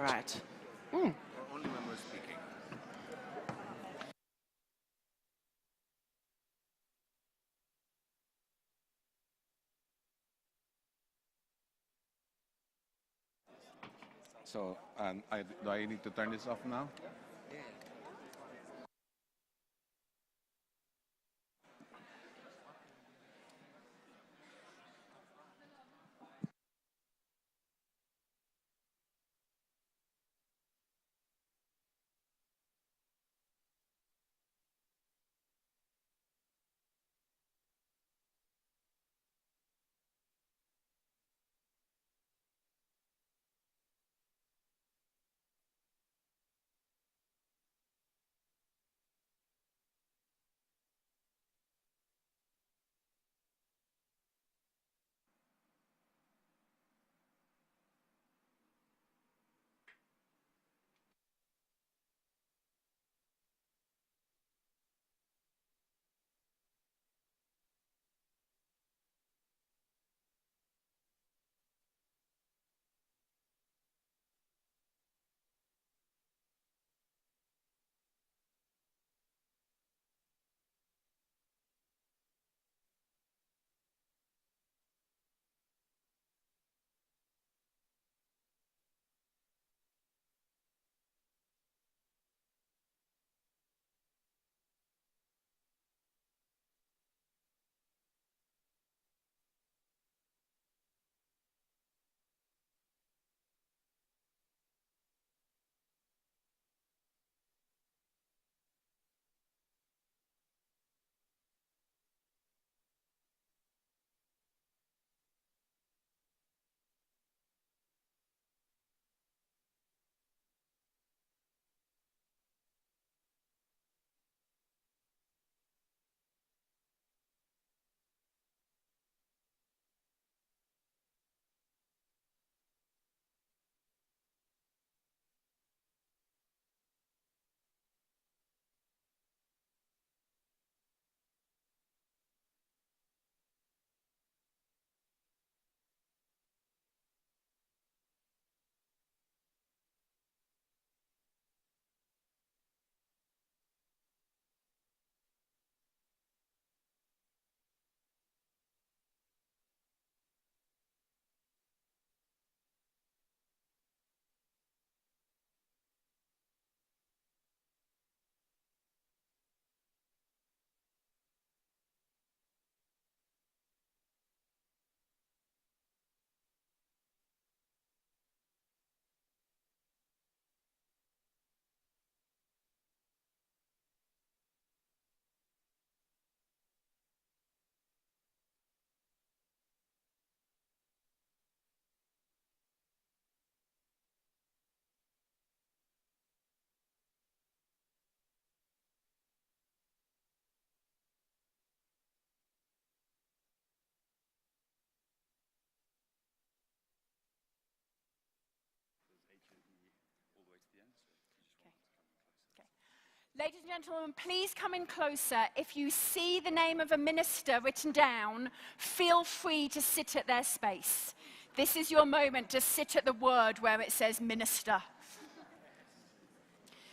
Right. Or only when we're speaking. So, do I need to turn this off now? Ladies and gentlemen, please come in closer. If you see the name of a minister written down, feel free to sit at their space. This is your moment to sit at the word where it says minister.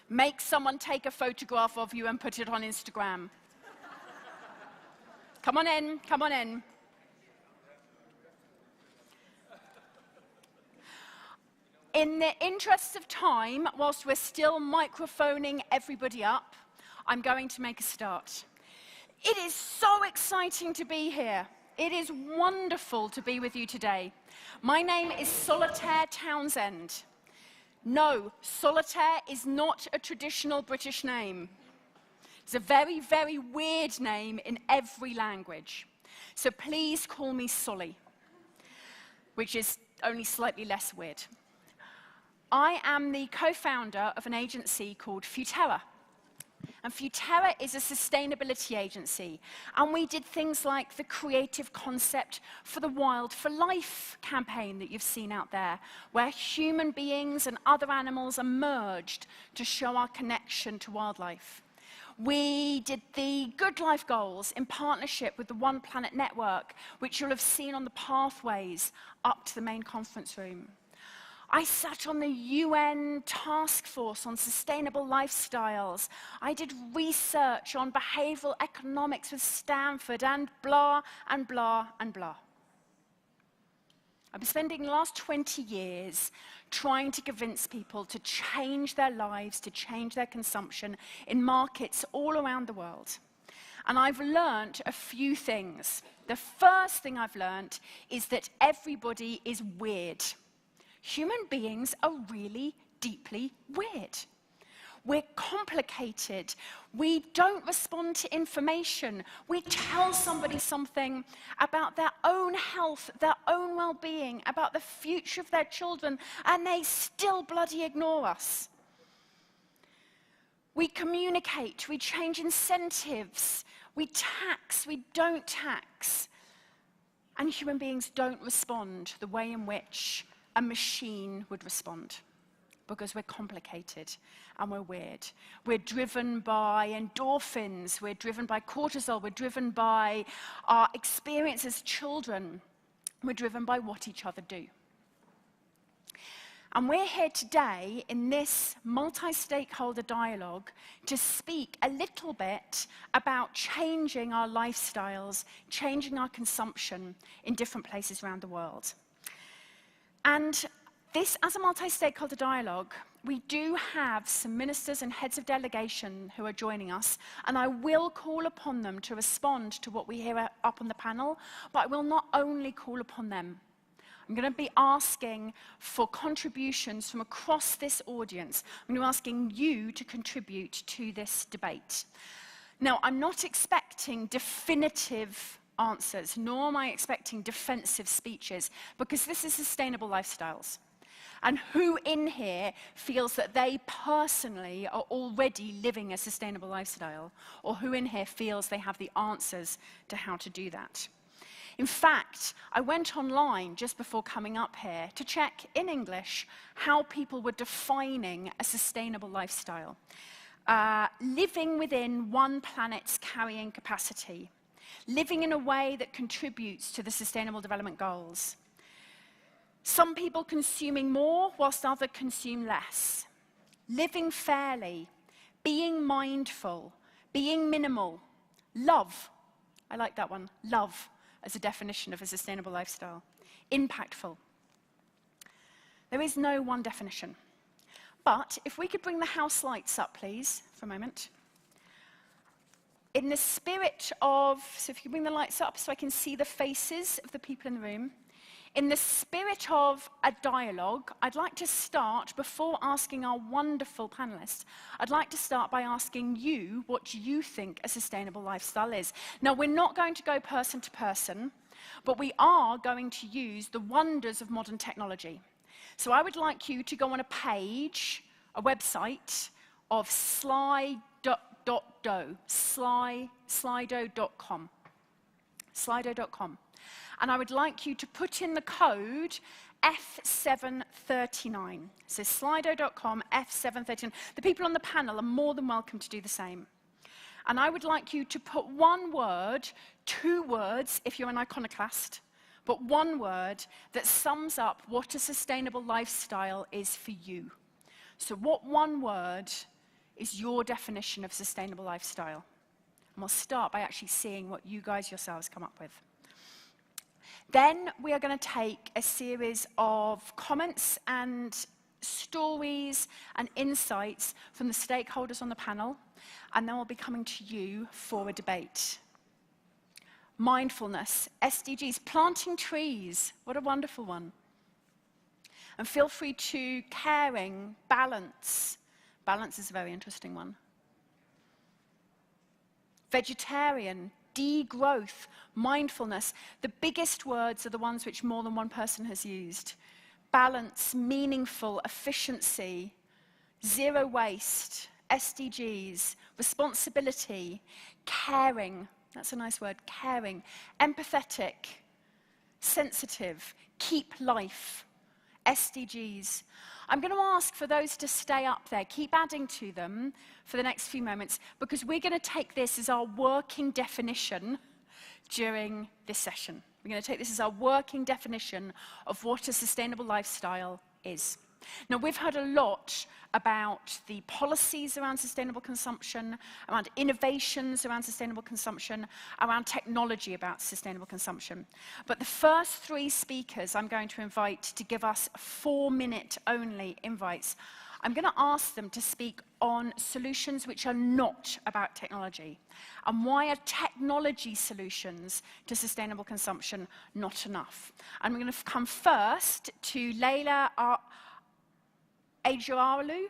Make someone take a photograph of you and put it on Instagram. Come on in, come on in. In the interests of time, whilst we're still microphoning everybody up, I'm going to make a start. It is so exciting to be here. It is wonderful to be with you today. My name is Solitaire Townsend. No, Solitaire is not a traditional British name. It's a very, very weird name in every language. So please call me Solly, which is only slightly less weird. I am the co-founder of an agency called Futerra. And Futerra is a sustainability agency. And we did things like the creative concept for the Wild for Life campaign that you've seen out there, where human beings and other animals are merged to show our connection to wildlife. We did the Good Life Goals in partnership with the One Planet Network, which you'll have seen on the pathways up to the main conference room. I sat on the UN task force on sustainable lifestyles. I did research on behavioral economics with Stanford, and blah, and blah, and blah. I've been spending the last 20 years trying to convince people to change their lives, to change their consumption in markets all around the world. And I've learned a few things. The first thing I've learned is that everybody is weird. Human beings are really deeply weird. We're complicated. We don't respond to information. We tell somebody something about their own health, their own well-being, about the future of their children, and they still bloody ignore us. We communicate, we change incentives, we tax, we don't tax. And human beings don't respond the way in which a machine would respond, because we're complicated and we're weird. We're driven by endorphins, we're driven by cortisol, we're driven by our experience as children, we're driven by what each other do. And we're here today in this multi-stakeholder dialogue to speak a little bit about changing our lifestyles, changing our consumption in different places around the world. And this, as a multi-stakeholder dialogue, we do have some ministers and heads of delegation who are joining us, and I will call upon them to respond to what we hear up on the panel, but I will not only call upon them. I'm going to be asking for contributions from across this audience. I'm going to be asking you to contribute to this debate. Now, I'm not expecting definitive answers, nor am I expecting defensive speeches, because this is sustainable lifestyles. And who in here feels that they personally are already living a sustainable lifestyle? Or who in here feels they have the answers to how to do that? In fact, I went online just before coming up here to check in English how people were defining a sustainable lifestyle. Living within one planet's carrying capacity. Living in a way that contributes to the Sustainable Development Goals. Some people consuming more whilst others consume less. Living fairly, being mindful, being minimal. Love, I like that one, love as a definition of a sustainable lifestyle. Impactful. There is no one definition. But if we could bring the house lights up, please, for a moment. In the spirit of, so if you bring the lights up so I can see the faces of the people in the room. In the spirit of a dialogue, I'd like to start, before asking our wonderful panelists, I'd like to start by asking you what you think a sustainable lifestyle is. Now, we're not going to go person to person, but we are going to use the wonders of modern technology. So I would like you to go on a page, a website of slido.com. Slido.com. And I would like you to put in the code F739. So slido.com, F739. The people on the panel are more than welcome to do the same. And I would like you to put one word, 2 words if you're an iconoclast, but one word that sums up what a sustainable lifestyle is for you. So what one word is your definition of sustainable lifestyle? And we'll start by actually seeing what you guys yourselves come up with. Then we are going to take a series of comments and stories and insights from the stakeholders on the panel, and then we'll be coming to you for a debate. Mindfulness, SDGs, planting trees, what a wonderful one. And feel free to caring, balance. Balance is a very interesting one. Vegetarian, degrowth, mindfulness. The biggest words are the ones which more than one person has used. Balance, meaningful, efficiency, zero waste, SDGs, responsibility, caring, that's a nice word, caring, empathetic, sensitive, keep life, SDGs. I'm going to ask for those to stay up there, keep adding to them for the next few moments, because we're going to take this as our working definition during this session. We're going to take this as our working definition of what a sustainable lifestyle is. Now, we've heard a lot about the policies around sustainable consumption, around innovations around sustainable consumption, around technology about sustainable consumption. But the first three speakers I'm going to invite to give us 4-minute only invites, I'm going to ask them to speak on solutions which are not about technology. And why are technology solutions to sustainable consumption not enough? I'm going to come first to Leila Ajalu.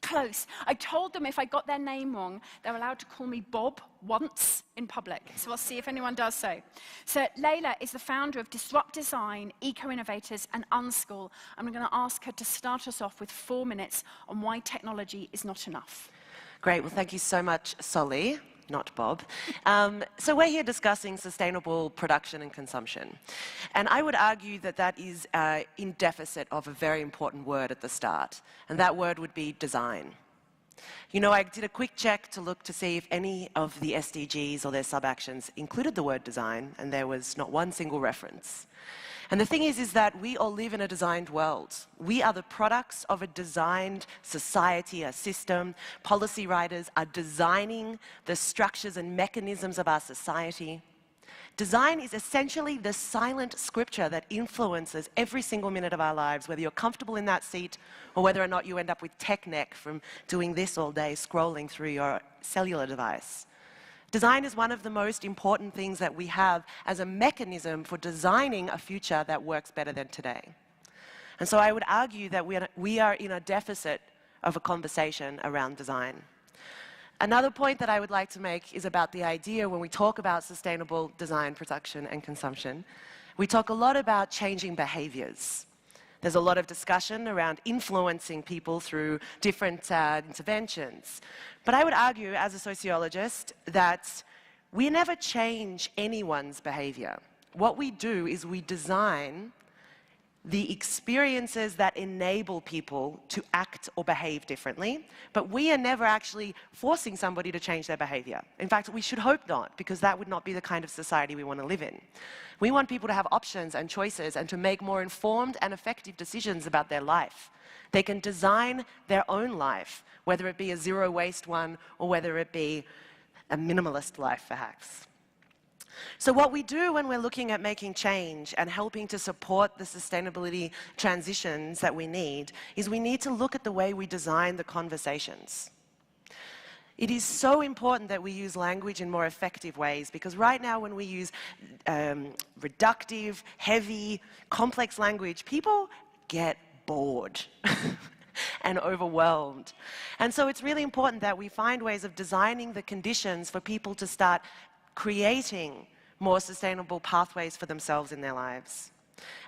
Close. I told them if I got their name wrong, they're allowed to call me Bob once in public. So we'll see if anyone does so. So Leila is the founder of Disrupt Design, Eco-Innovators, and Unschool. I'm going to ask her to start us off with 4 minutes on why technology is not enough. Great. Well, thank you so much, Solly. Not Bob. So we're here discussing sustainable production and consumption. And I would argue that that is in deficit of a very important word at the start. And that word would be design. You know, I did a quick check to look to see if any of the SDGs or their sub-actions included the word design, and there was not one single reference. And the thing is that we all live in a designed world. We are the products of a designed society, a system. Policy writers are designing the structures and mechanisms of our society. Design is essentially the silent scripture that influences every single minute of our lives, whether you're comfortable in that seat or whether or not you end up with tech neck from doing this all day, scrolling through your cellular device. Design is one of the most important things that we have as a mechanism for designing a future that works better than today. And so I would argue that we are in a deficit of a conversation around design. Another point that I would like to make is about the idea when we talk about sustainable design, production, and consumption, we talk a lot about changing behaviors. There's a lot of discussion around influencing people through different interventions. But I would argue, as a sociologist, that we never change anyone's behavior. What we do is we design the experiences that enable people to act or behave differently, but we are never actually forcing somebody to change their behavior. In fact, we should hope not, because that would not be the kind of society we want to live in. We want people to have options and choices and to make more informed and effective decisions about their life. They can design their own life, whether it be a zero-waste one or whether it be a minimalist life, perhaps. So what we do when we're looking at making change and helping to support the sustainability transitions that we need is we need to look at the way we design the conversations. It is so important that we use language in more effective ways, because right now when we use reductive, heavy, complex language, people get bored and overwhelmed. And so it's really important that we find ways of designing the conditions for people to start creating more sustainable pathways for themselves in their lives.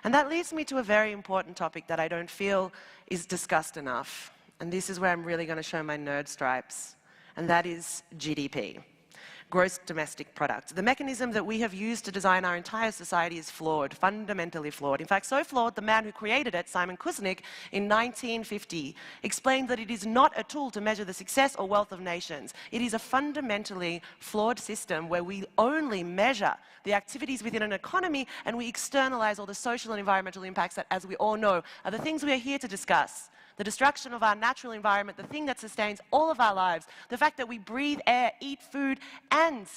And that leads me to a very important topic that I don't feel is discussed enough. And this is where I'm really going to show my nerd stripes. And that is GDP, gross domestic product. The mechanism that we have used to design our entire society is flawed, fundamentally flawed. In fact, so flawed, the man who created it, Simon Kuznec, in 1950, explained that it is not a tool to measure the success or wealth of nations. It is a fundamentally flawed system where we only measure the activities within an economy and we externalize all the social and environmental impacts that, as we all know, are the things we are here to discuss. The destruction of our natural environment, the thing that sustains all of our lives, the fact that we breathe air, eat food, and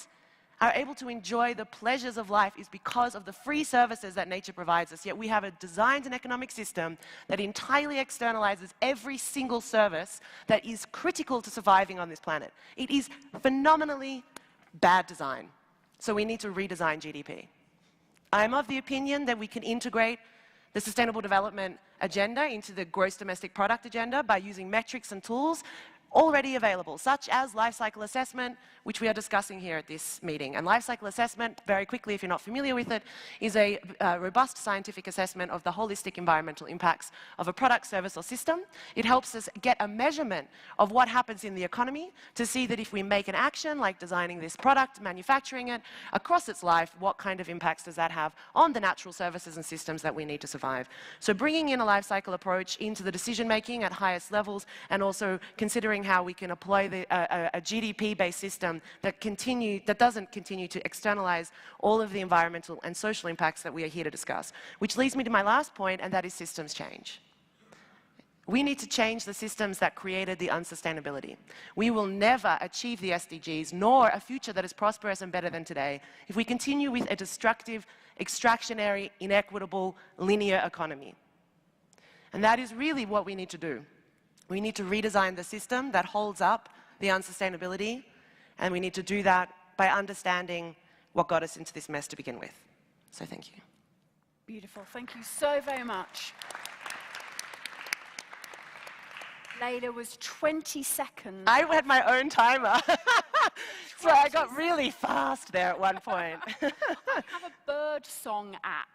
are able to enjoy the pleasures of life is because of the free services that nature provides us. Yet we have designed an economic system that entirely externalizes every single service that is critical to surviving on this planet. It is phenomenally bad design. So we need to redesign GDP. I'm of the opinion that we can integrate the Sustainable Development Agenda into the gross domestic product agenda by using metrics and tools already available, such as Lifecycle Assessment, which we are discussing here at this meeting. And Lifecycle Assessment, very quickly, if you're not familiar with it, is a robust scientific assessment of the holistic environmental impacts of a product, service, or system. It helps us get a measurement of what happens in the economy to see that if we make an action, like designing this product, manufacturing it, across its life, what kind of impacts does that have on the natural services and systems that we need to survive. So bringing in a life cycle approach into the decision-making at highest levels and also considering considering how we can apply a GDP-based system that doesn't continue to externalize all of the environmental and social impacts that we are here to discuss. Which leads me to my last point, and that is systems change. We need to change the systems that created the unsustainability. We will never achieve the SDGs, nor a future that is prosperous and better than today, if we continue with a destructive, extractionary, inequitable, linear economy. And that is really what we need to do. We need to redesign the system that holds up the unsustainability, and we need to do that by understanding what got us into this mess to begin with. So thank you. Beautiful. Thank you so very much. Layla was 20 seconds. I had my own timer. So I got really fast there at one point. I have a bird song app,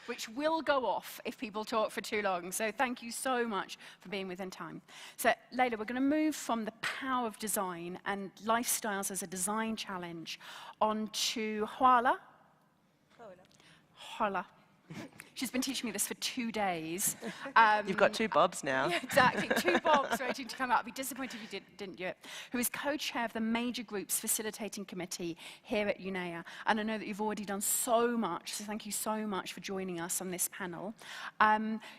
which will go off if people talk for too long. So thank you so much for being within time. So Layla, we're going to move from the power of design and lifestyles as a design challenge on to Hwala. Hwala. She's been teaching me this for 2 days. You've got 2 Bobs now. Yeah, exactly, 2 Bobs waiting to come out. I'd be disappointed if you didn't do it. Who is co-chair of the Major Groups Facilitating Committee here at UNEA. And I know that you've already done so much, so thank you so much for joining us on this panel.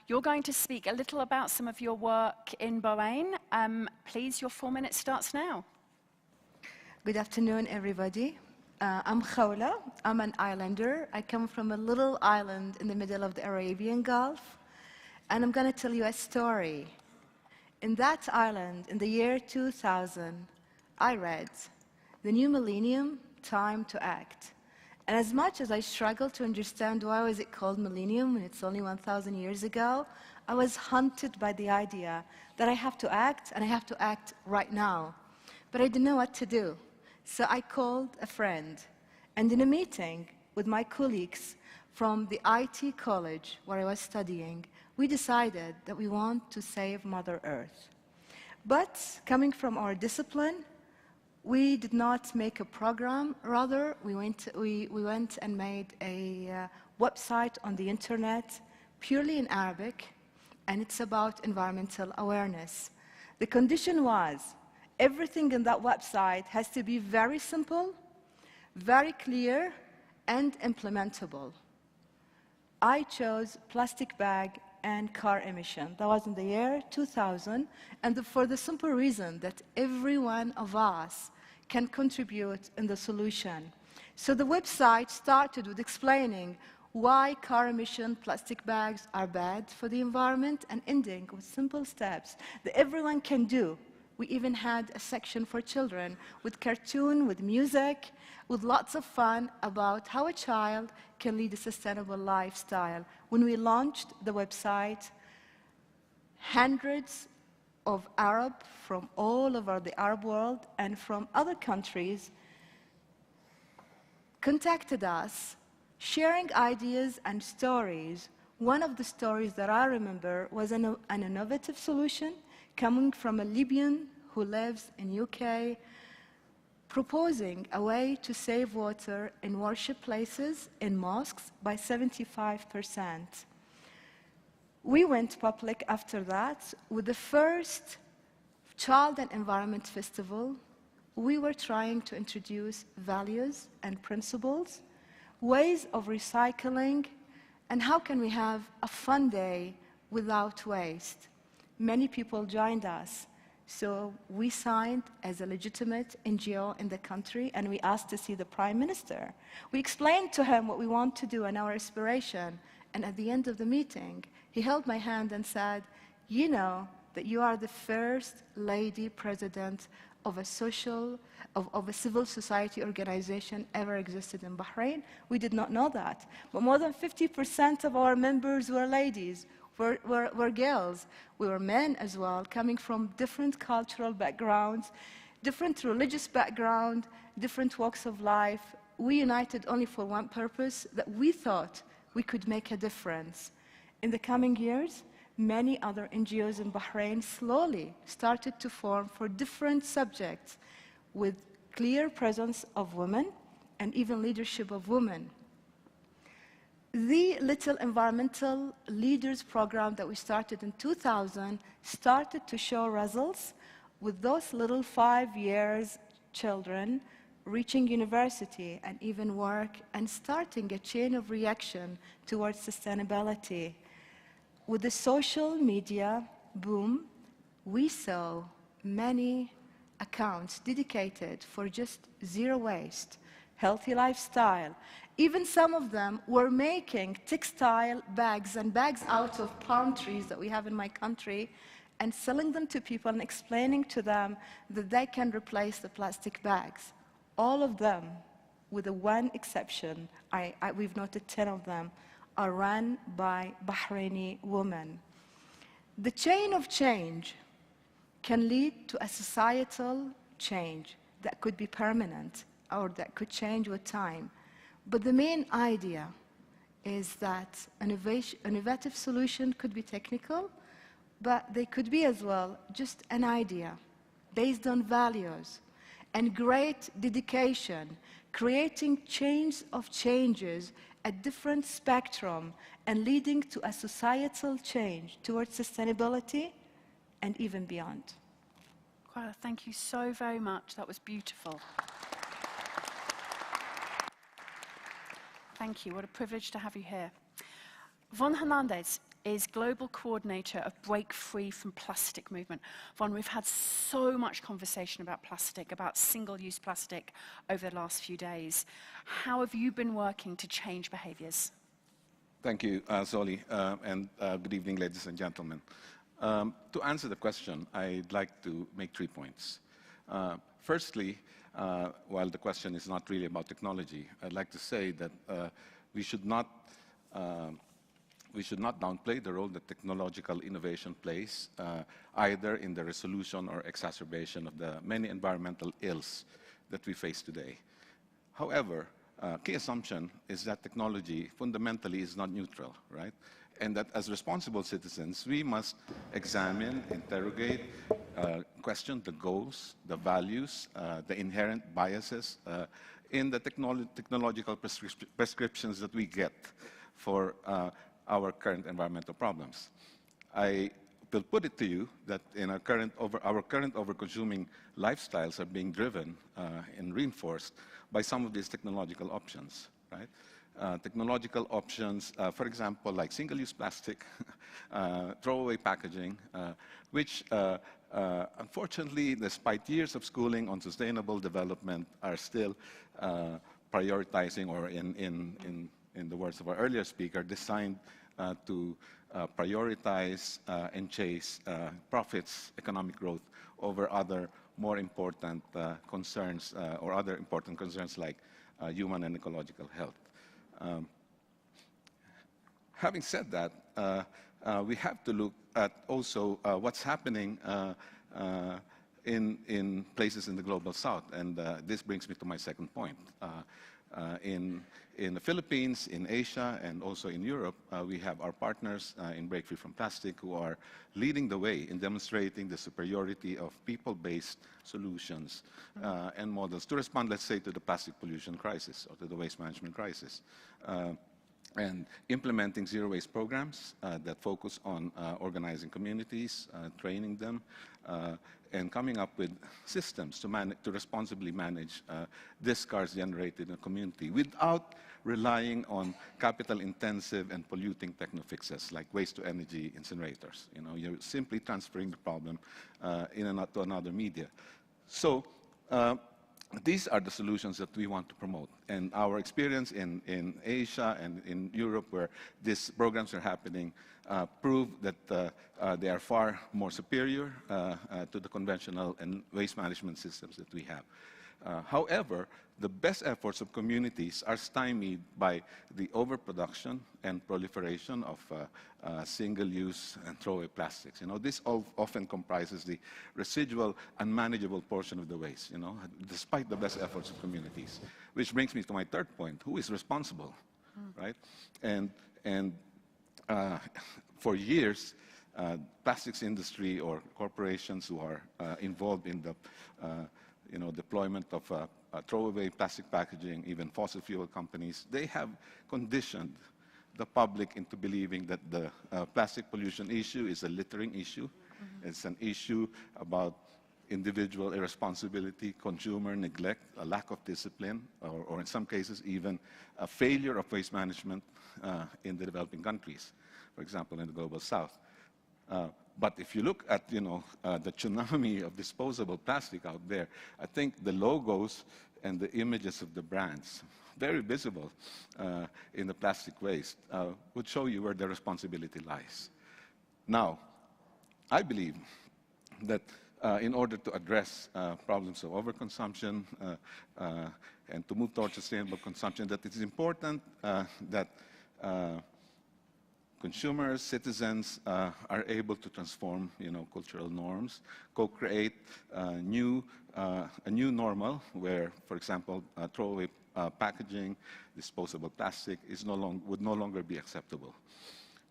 You're going to speak a little about some of your work in Bahrain. Please, your 4 minutes starts now. Good afternoon, everybody. I'm Khawla. I'm an islander. I come from a little island in the middle of the Arabian Gulf. And I'm going to tell you a story. In that island, in the year 2000, I read The New Millennium, Time to Act. And as much as I struggled to understand why was it called millennium when it's only 1,000 years ago, I was haunted by the idea that I have to act, and I have to act right now. But I didn't know what to do. So I called a friend, and in a meeting with my colleagues from the IT college where I was studying, we decided that we want to save Mother Earth. But coming from our discipline, we did not make a program. Rather, we went and made a website on the internet, purely in Arabic, and it's about environmental awareness. The condition was, everything in that website has to be very simple, very clear, and implementable. I chose plastic bag and car emission. That was in the year 2000, and for the simple reason that every one of us can contribute in the solution. So the website started with explaining why car emission plastic bags are bad for the environment, and ending with simple steps that everyone can do. We even had a section for children with cartoon, with music, with lots of fun about how a child can lead a sustainable lifestyle. When we launched the website, hundreds of Arab from all over the Arab world and from other countries contacted us, sharing ideas and stories. One of the stories that I remember was an innovative solution coming from a Libyan who lives in UK, proposing a way to save water in worship places, in mosques, by 75%. We went public after that with the first Child and Environment Festival. We were trying to introduce values and principles, ways of recycling, and how can we have a fun day without waste. Many people joined us. So we signed as a legitimate NGO in the country, and we asked to see the Prime Minister. We explained to him what we want to do and our aspiration. And at the end of the meeting, he held my hand and said, "You know that you are the first lady president of a civil society organization ever existed in Bahrain." We did not know that. But more than 50% of our members were ladies. Were girls. We were men as well, coming from different cultural backgrounds, different religious background, different walks of life. We united only for one purpose, that we thought we could make a difference. In the coming years, many other NGOs in Bahrain slowly started to form for different subjects with clear presence of women and even leadership of women. The Little Environmental Leaders program that we started in 2000 started to show results with those little 5 years children reaching university and even work and starting a chain of reaction towards sustainability. With the social media boom, we saw many accounts dedicated for just zero waste, healthy lifestyle. Even some of them were making textile bags and bags out of palm trees that we have in my country and selling them to people and explaining to them that they can replace the plastic bags. All of them, with the one exception, we've noted 10 of them, are run by Bahraini women. The chain of change can lead to a societal change that could be permanent or that could change with time. But the main idea is that innovative solution could be technical, but they could be as well just an idea based on values and great dedication, creating chains of changes at different spectrum and leading to a societal change towards sustainability and even beyond. Carla, thank you so very much. That was beautiful. Thank you. What a privilege to have you here. Von Hernandez is Global Coordinator of Break Free from Plastic Movement. Von, we've had so much conversation about plastic, about single-use plastic over the last few days. How have you been working to change behaviors? Thank you, Zoli, and good evening, ladies and gentlemen. To answer the question, I'd like to make 3 points. Firstly, while the question is not really about technology, I'd like to say that we should not downplay the role that technological innovation plays, either in the resolution or exacerbation of the many environmental ills that we face today. However, key assumption is that technology fundamentally is not neutral, right? And that as responsible citizens, we must examine, interrogate, question the goals, the values, the inherent biases in the technological prescriptions that we get for our current environmental problems. I will put it to you that in our current over-consuming lifestyles are being driven and reinforced by some of these technological options, right? Technological options, for example, like single-use plastic, throwaway packaging, which unfortunately, despite years of schooling on sustainable development, are still prioritizing, or in the words of our earlier speaker, designed to prioritize and chase profits, economic growth, over other more important concerns, or other important concerns like human and ecological health. Having said that, we have to look at also what's happening in places in the global south, and this brings me to my second point. In the Philippines, in Asia, and also in Europe, we have our partners in Break Free from Plastic who are leading the way in demonstrating the superiority of people-based solutions and models to respond, let's say, to the plastic pollution crisis or to the waste management crisis. And implementing zero-waste programs that focus on organizing communities, training them, and coming up with systems to responsibly manage discards generated in a community without relying on capital-intensive and polluting techno-fixes like waste-to-energy incinerators. You know, you're simply transferring the problem to another media. So these are the solutions that we want to promote. And our experience in Asia and in Europe, where these programs are happening, prove that they are far more superior to the conventional and waste management systems that we have. However, the best efforts of communities are stymied by the overproduction and proliferation of single-use and throwaway plastics. You know, this often comprises the residual, unmanageable portion of the waste, you know, despite the best efforts of communities. Which brings me to my third point: who is responsible, right? And for years, plastics industry or corporations who are involved in the deployment of throwaway plastic packaging, even fossil fuel companies, they have conditioned the public into believing that the plastic pollution issue is a littering issue. It's an issue about individual irresponsibility, consumer neglect, a lack of discipline, or in some cases even a failure of waste management in the developing countries, for example, in the Global South. But if you look at, the tsunami of disposable plastic out there, I think the logos and the images of the brands, very visible in the plastic waste, would show you where the responsibility lies. Now, I believe that in order to address problems of overconsumption and to move towards sustainable consumption, that it is important that consumers, citizens are able to transform, cultural norms, co-create a new normal where, for example, throwaway packaging, disposable plastic would no longer be acceptable.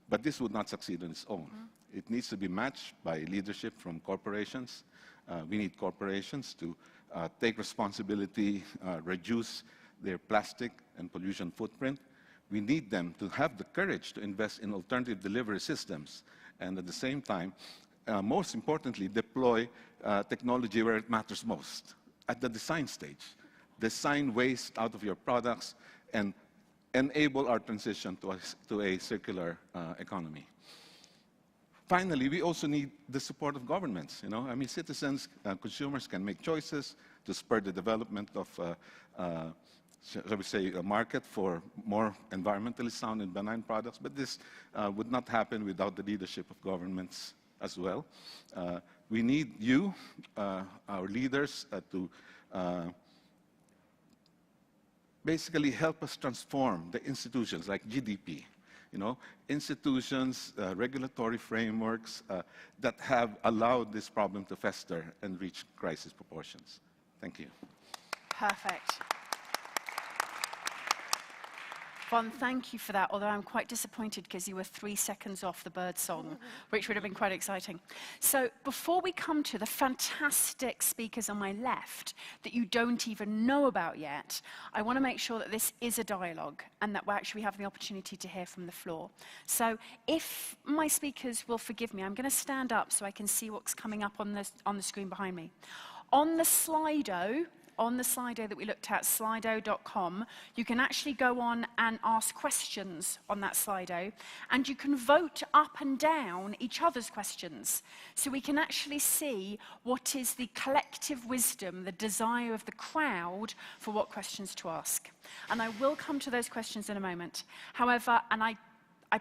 But this would not succeed on its own. It needs to be matched by leadership from corporations. We need corporations to take responsibility, reduce their plastic and pollution footprint. We need them to have the courage to invest in alternative delivery systems, and at the same time, most importantly, deploy technology where it matters most, at the design stage. Design waste out of your products and enable our transition to a circular economy. Finally, we also need the support of governments. Citizens, consumers can make choices to spur the development of, shall we say, a market for more environmentally sound and benign products. But this would not happen without the leadership of governments as well. We need you, our leaders, to basically help us transform the institutions like GDP. Institutions, regulatory frameworks that have allowed this problem to fester and reach crisis proportions. Thank you. Perfect. Von, thank you for that, although I'm quite disappointed because you were 3 seconds off the bird song, which would have been quite exciting. So before we come to the fantastic speakers on my left that you don't even know about yet, I want to make sure that this is a dialogue and that we actually have the opportunity to hear from the floor. So if my speakers will forgive me, I'm going to stand up so I can see what's coming up on the screen behind me. On the Slido that we looked at, slido.com, you can actually go on and ask questions on that Slido, and you can vote up and down each other's questions. So we can actually see what is the collective wisdom, the desire of the crowd for what questions to ask. And I will come to those questions in a moment. However, and I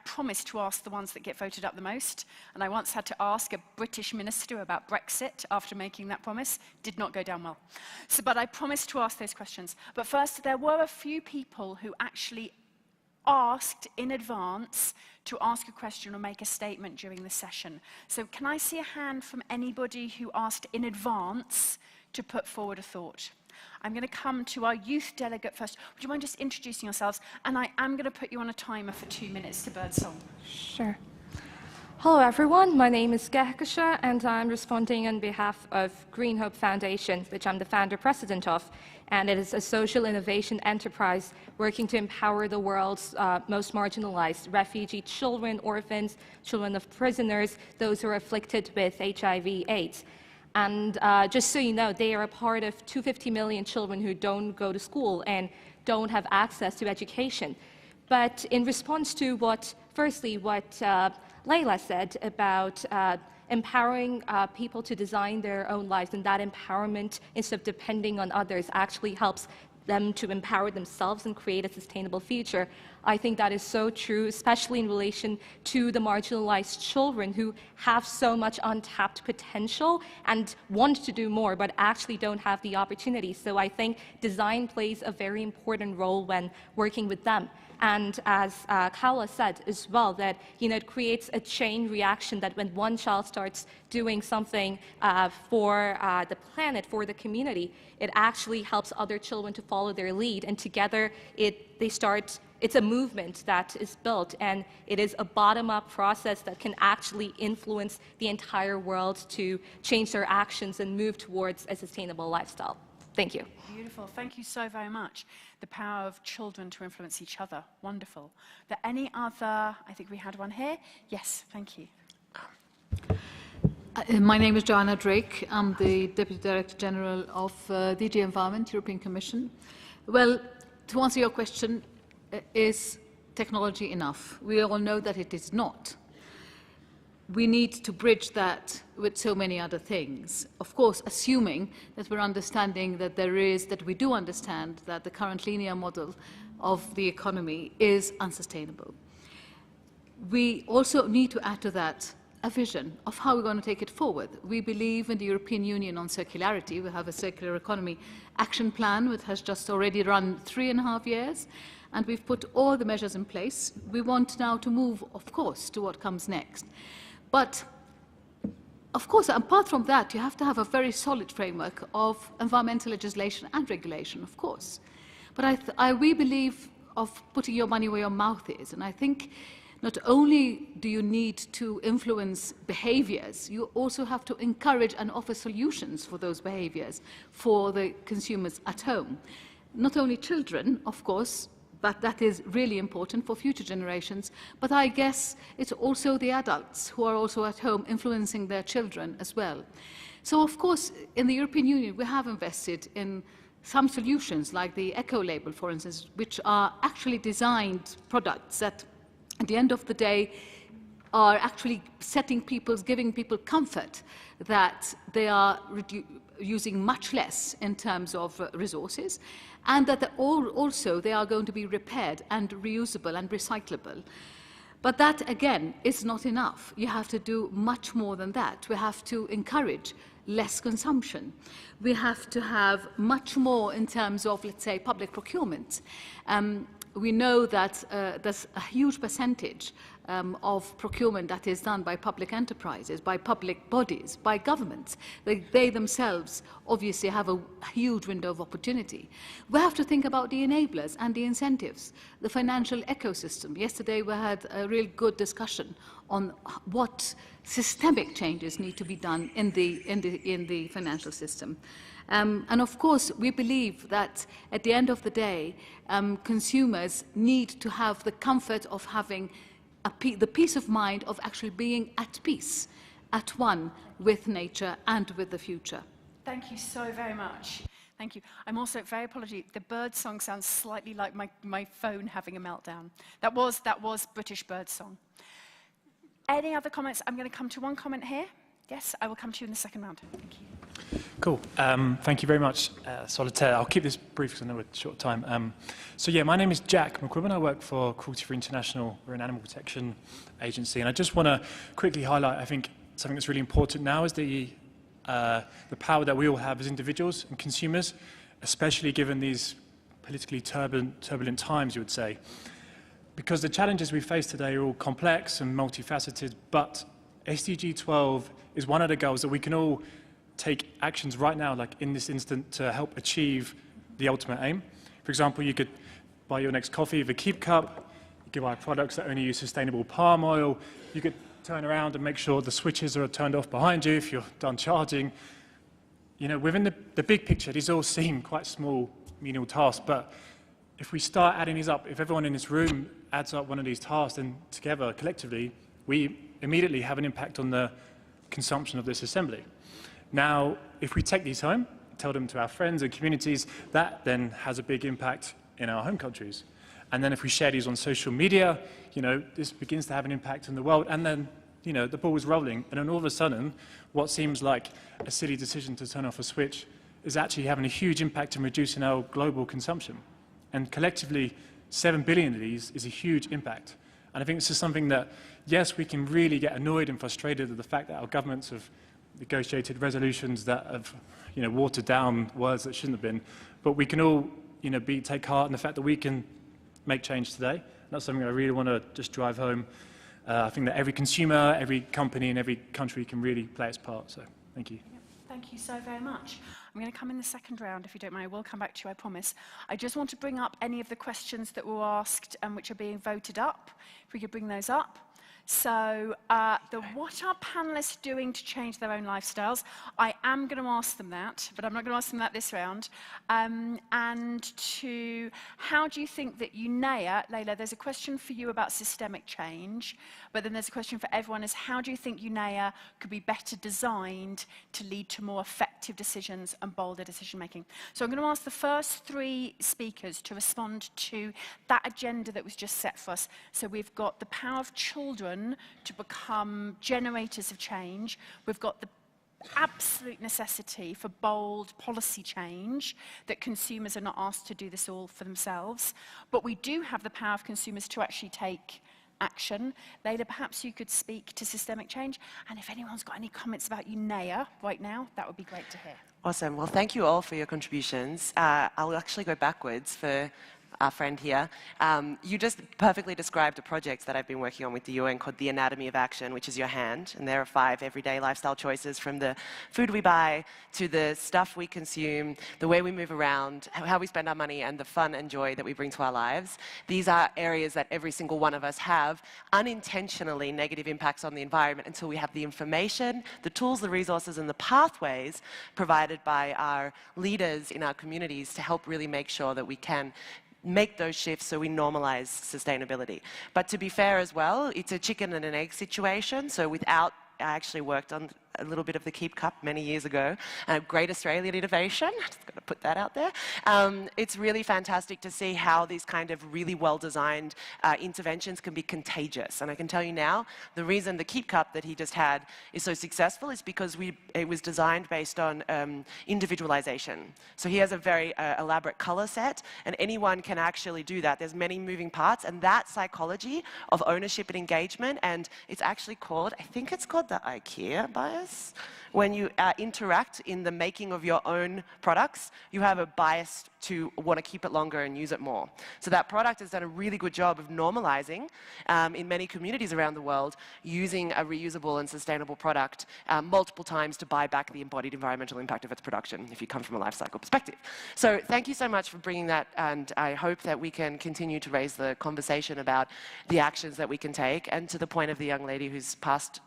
promise to ask the ones that get voted up the most. And I once had to ask a British minister about Brexit after making that promise. Did not go down well. But I promised to ask those questions. But first, there were a few people who actually asked in advance to ask a question or make a statement during the session. So can I see a hand from anybody who asked in advance to put forward a thought? I'm going to come to our youth delegate first. Would you mind just introducing yourselves? And I am going to put you on a timer for 2 minutes to birdsong. Sure. Hello, everyone. My name is Gehkesha, and I'm responding on behalf of Green Hope Foundation, which I'm the founder president of. And it is a social innovation enterprise working to empower the world's most marginalized refugee children, orphans, children of prisoners, those who are afflicted with HIV/AIDS. And just so you know, they are a part of 250 million children who don't go to school and don't have access to education. But in response to firstly, what Layla said about empowering people to design their own lives, and that empowerment, instead of depending on others, actually helps them to empower themselves and create a sustainable future. I think that is so true, especially in relation to the marginalized children who have so much untapped potential and want to do more, but actually don't have the opportunity. So I think design plays a very important role when working with them. And as Kaula said as well, that it creates a chain reaction that when one child starts doing something for the planet, for the community, it actually helps other children to follow their lead, and together it's a movement that is built, and it is a bottom-up process that can actually influence the entire world to change their actions and move towards a sustainable lifestyle. Thank you. Beautiful. Thank you so very much. The power of children to influence each other. Wonderful. Are there any other? I think we had one here. Yes, thank you. My name is Joanna Drake. I'm the Deputy Director General of DG Environment, European Commission. Well, to answer your question, is technology enough? We all know that it is not. We need to bridge that with so many other things. Of course, assuming that we're understanding that we do understand that the current linear model of the economy is unsustainable. We also need to add to that a vision of how we're going to take it forward. We believe in the European Union on circularity. We have a circular economy action plan which has just already run 3.5 years, and we've put all the measures in place. We want now to move, of course, to what comes next. But, of course, apart from that, you have to have a very solid framework of environmental legislation and regulation, of course. But we believe of putting your money where your mouth is, and I think not only do you need to influence behaviors, you also have to encourage and offer solutions for those behaviors for the consumers at home. Not only children, of course, but that is really important for future generations, but I guess it's also the adults who are also at home influencing their children as well. So, of course, in the European Union, we have invested in some solutions, like the eco-label, for instance, which are actually designed products that at the end of the day, are actually giving people comfort that they are using much less in terms of resources, and that also they are going to be repaired and reusable and recyclable. But that, again, is not enough. You have to do much more than that. We have to encourage less consumption. We have to have much more in terms of, let's say, public procurement. We know that there's a huge percentage of procurement that is done by public enterprises, by public bodies, by governments. They themselves obviously have a huge window of opportunity. We have to think about the enablers and the incentives, the financial ecosystem. Yesterday we had a real good discussion on what systemic changes need to be done in the financial system. And of course, we believe that at the end of the day, consumers need to have the comfort of having the peace of mind of actually being at peace, at one with nature and with the future. Thank you so very much. Thank you. I'm also very apologetic. The bird song sounds slightly like my phone having a meltdown. That was British bird song. Any other comments? I'm going to come to one comment here. Yes, I will come to you in the second round. Thank you. Cool. Thank you very much, Solitaire. I'll keep this brief because I know we're short time. So yeah, my name is Jack McQuibben. I work for Cruelty Free International. We're an animal protection agency. And I just want to quickly highlight, I think, something that's really important now is the power that we all have as individuals and consumers, especially given these politically turbulent times, you would say. Because the challenges we face today are all complex and multifaceted, but SDG 12 is one of the goals that we can all take actions right now, like in this instant, to help achieve the ultimate aim. For example, you could buy your next coffee with a Keep cup, you could buy products that only use sustainable palm oil, you could turn around and make sure the switches are turned off behind you if you're done charging. You know, within the big picture, these all seem quite small, menial tasks, but if we start adding these up, if everyone in this room adds up one of these tasks, then together, collectively, we immediately have an impact on the consumption of this assembly. Now, if we take these home, tell them to our friends and communities, that then has a big impact in our home countries. And then if we share these on social media, you know, this begins to have an impact in the world, and then, you know, the ball is rolling, and then all of a sudden, what seems like a silly decision to turn off a switch is actually having a huge impact in reducing our global consumption. And collectively, 7 billion of these is a huge impact. And I think this is something that, yes, we can really get annoyed and frustrated at the fact that our governments have negotiated resolutions that have, you know, watered down words that shouldn't have been. But we can all, you know, take heart in the fact that we can make change today. And that's something I really want to just drive home. I think that every consumer, every company, and every country can really play its part. So, thank you. Thank you so very much. I'm going to come in the second round, if you don't mind. I will come back to you, I promise. I just want to bring up any of the questions that were asked and which are being voted up. If we could bring those up. So what are panelists doing to change their own lifestyles? I am going to ask them that, but I'm not going to ask them that this round. And to how do you think that Layla, there's a question for you about systemic change, but then there's a question for everyone is how do you think UNEA could be better designed to lead to more effective decisions and bolder decision making? So I'm going to ask the first three speakers to respond to that agenda that was just set for us. So we've got the power of children to become generators of change. We've got the absolute necessity for bold policy change, that consumers are not asked to do this all for themselves. But we do have the power of consumers to actually take action. Layla, perhaps you could speak to systemic change. And if anyone's got any comments about UNEA right now, that would be great to hear. Awesome. Well, thank you all for your contributions. I'll actually go backwards for our friend here. You just perfectly described a project that I've been working on with the UN called The Anatomy of Action, which is your hand. And there are 5 everyday lifestyle choices, from the food we buy to the stuff we consume, the way we move around, how we spend our money, and the fun and joy that we bring to our lives. These are areas that every single one of us have unintentionally negative impacts on the environment until we have the information, the tools, the resources, and the pathways provided by our leaders in our communities to help really make sure that we can make those shifts so we normalize sustainability. But to be fair as well, it's a chicken and an egg situation. So I actually worked on a little bit of the Keep Cup many years ago. Great Australian innovation, just got to put that out there. It's really fantastic to see how these kind of really well-designed interventions can be contagious. And I can tell you now, the reason the Keep Cup that he just had is so successful is because it was designed based on individualization. So he has a very elaborate color set, and anyone can actually do that. There's many moving parts, and that psychology of ownership and engagement, and it's actually called, I think it's called the IKEA bias. When you interact in the making of your own products, you have a bias to want to keep it longer and use it more. So that product has done a really good job of normalizing in many communities around the world, using a reusable and sustainable product multiple times to buy back the embodied environmental impact of its production, if you come from a life cycle perspective. So thank you so much for bringing that, and I hope that we can continue to raise the conversation about the actions that we can take. And to the point of the young lady who's passed,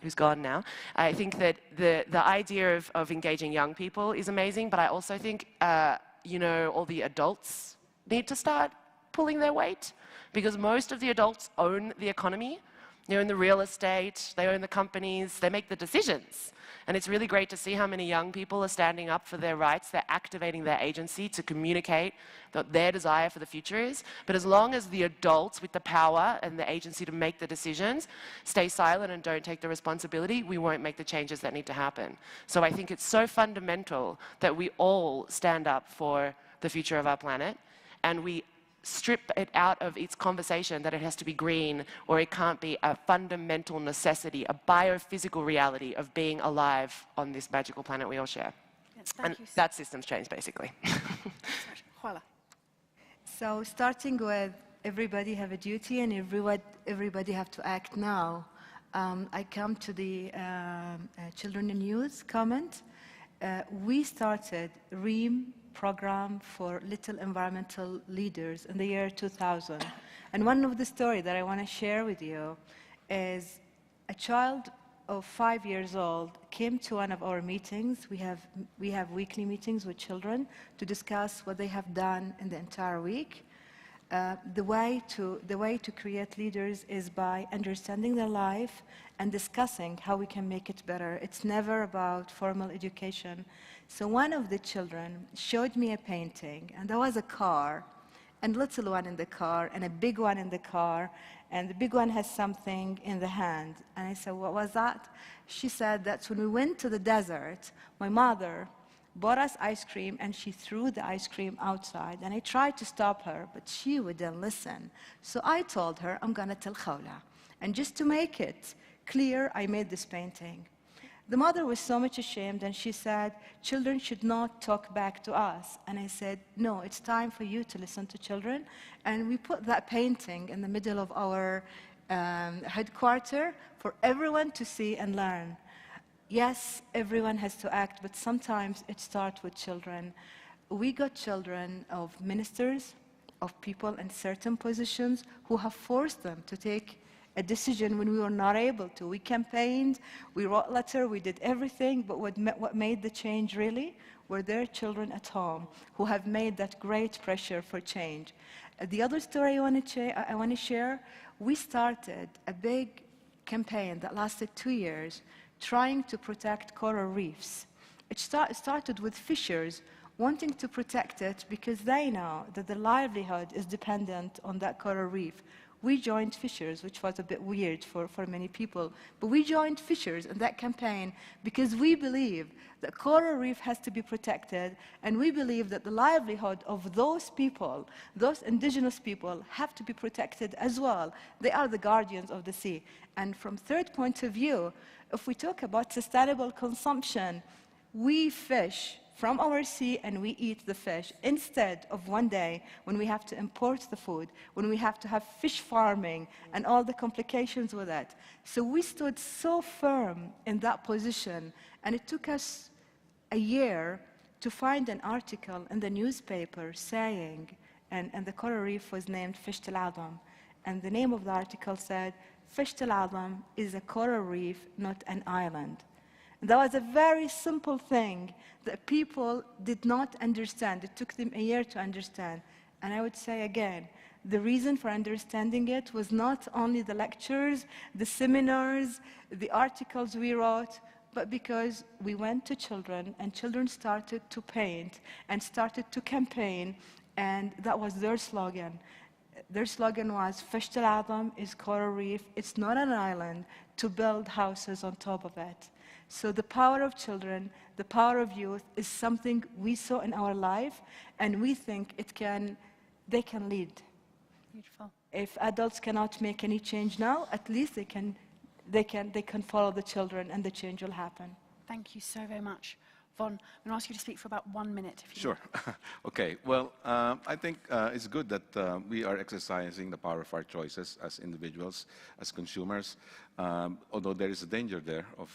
who's gone now, I think that the idea of engaging young people is amazing, but I also think all the adults need to start pulling their weight, because most of the adults own the economy. They own the real estate, they own the companies, they make the decisions. And it's really great to see how many young people are standing up for their rights. They're activating their agency to communicate what their desire for the future is. But as long as the adults with the power and the agency to make the decisions stay silent and don't take the responsibility, we won't make the changes that need to happen. So I think it's so fundamental that we all stand up for the future of our planet, and we strip it out of its conversation that it has to be green, or it can't be a fundamental necessity, a biophysical reality of being alive on this magical planet we all share. Yes, and that's systems change, basically. So starting with everybody have a duty and everybody have to act now. I come to the children and youth comment. We started REAM program for little environmental leaders in the year 2000. And one of the stories that I want to share with you is a child of 5 years old came to one of our meetings. We have weekly meetings with children to discuss what they have done in the entire week. The way to create leaders is by understanding their life and discussing how we can make it better. It's never about formal education. So one of the children showed me a painting, and there was a car, and a little one in the car, and a big one in the car, and the big one has something in the hand. And I said, what was that? She said that when we went to the desert, my mother bought us ice cream, and she threw the ice cream outside. And I tried to stop her, but she wouldn't listen. So I told her, I'm going to tell Khawla. And just to make it clear, I made this painting. The mother was so much ashamed, and she said, children should not talk back to us. And I said, no, it's time for you to listen to children. And we put that painting in the middle of our headquarters for everyone to see and learn. Yes, everyone has to act, but sometimes it starts with children. We got children of ministers, of people in certain positions who have forced them to take a decision when we were not able to. We campaigned, we wrote letters, we did everything, but what made the change really were their children at home who have made that great pressure for change. The other story I want to share, we started a big campaign that lasted 2 years trying to protect coral reefs. It started with fishers wanting to protect it because they know that the livelihood is dependent on that coral reef. We joined fishers, which was a bit weird for many people, but we joined fishers in that campaign because we believe that coral reef has to be protected, and we believe that the livelihood of those people, those indigenous people, have to be protected as well. They are the guardians of the sea. And from third point of view, if we talk about sustainable consumption, we fish from our sea and we eat the fish instead of one day when we have to import the food, when we have to have fish farming and all the complications with that. So we stood so firm in that position, and it took us a year to find an article in the newspaper saying, and the coral reef was named Fish Tel Adam, and the name of the article said, Fish Tel Adam is a coral reef, not an island. That was a very simple thing that people did not understand. It took them a year to understand. And I would say again, the reason for understanding it was not only the lectures, the seminars, the articles we wrote, but because we went to children and children started to paint and started to campaign, and that was their slogan. Their slogan was, Fish Tel Adam is coral reef, it's not an island, to build houses on top of it. So the power of children, the power of youth is something we saw in our life, and we think they can lead. Beautiful. If adults cannot make any change now, at least they can follow the children, and the change will happen. Thank you so very much. Von, I'm going to ask you to speak for about 1 minute. If you Sure. Okay. Well, I think it's good that we are exercising the power of our choices as individuals, as consumers, although there is a danger there of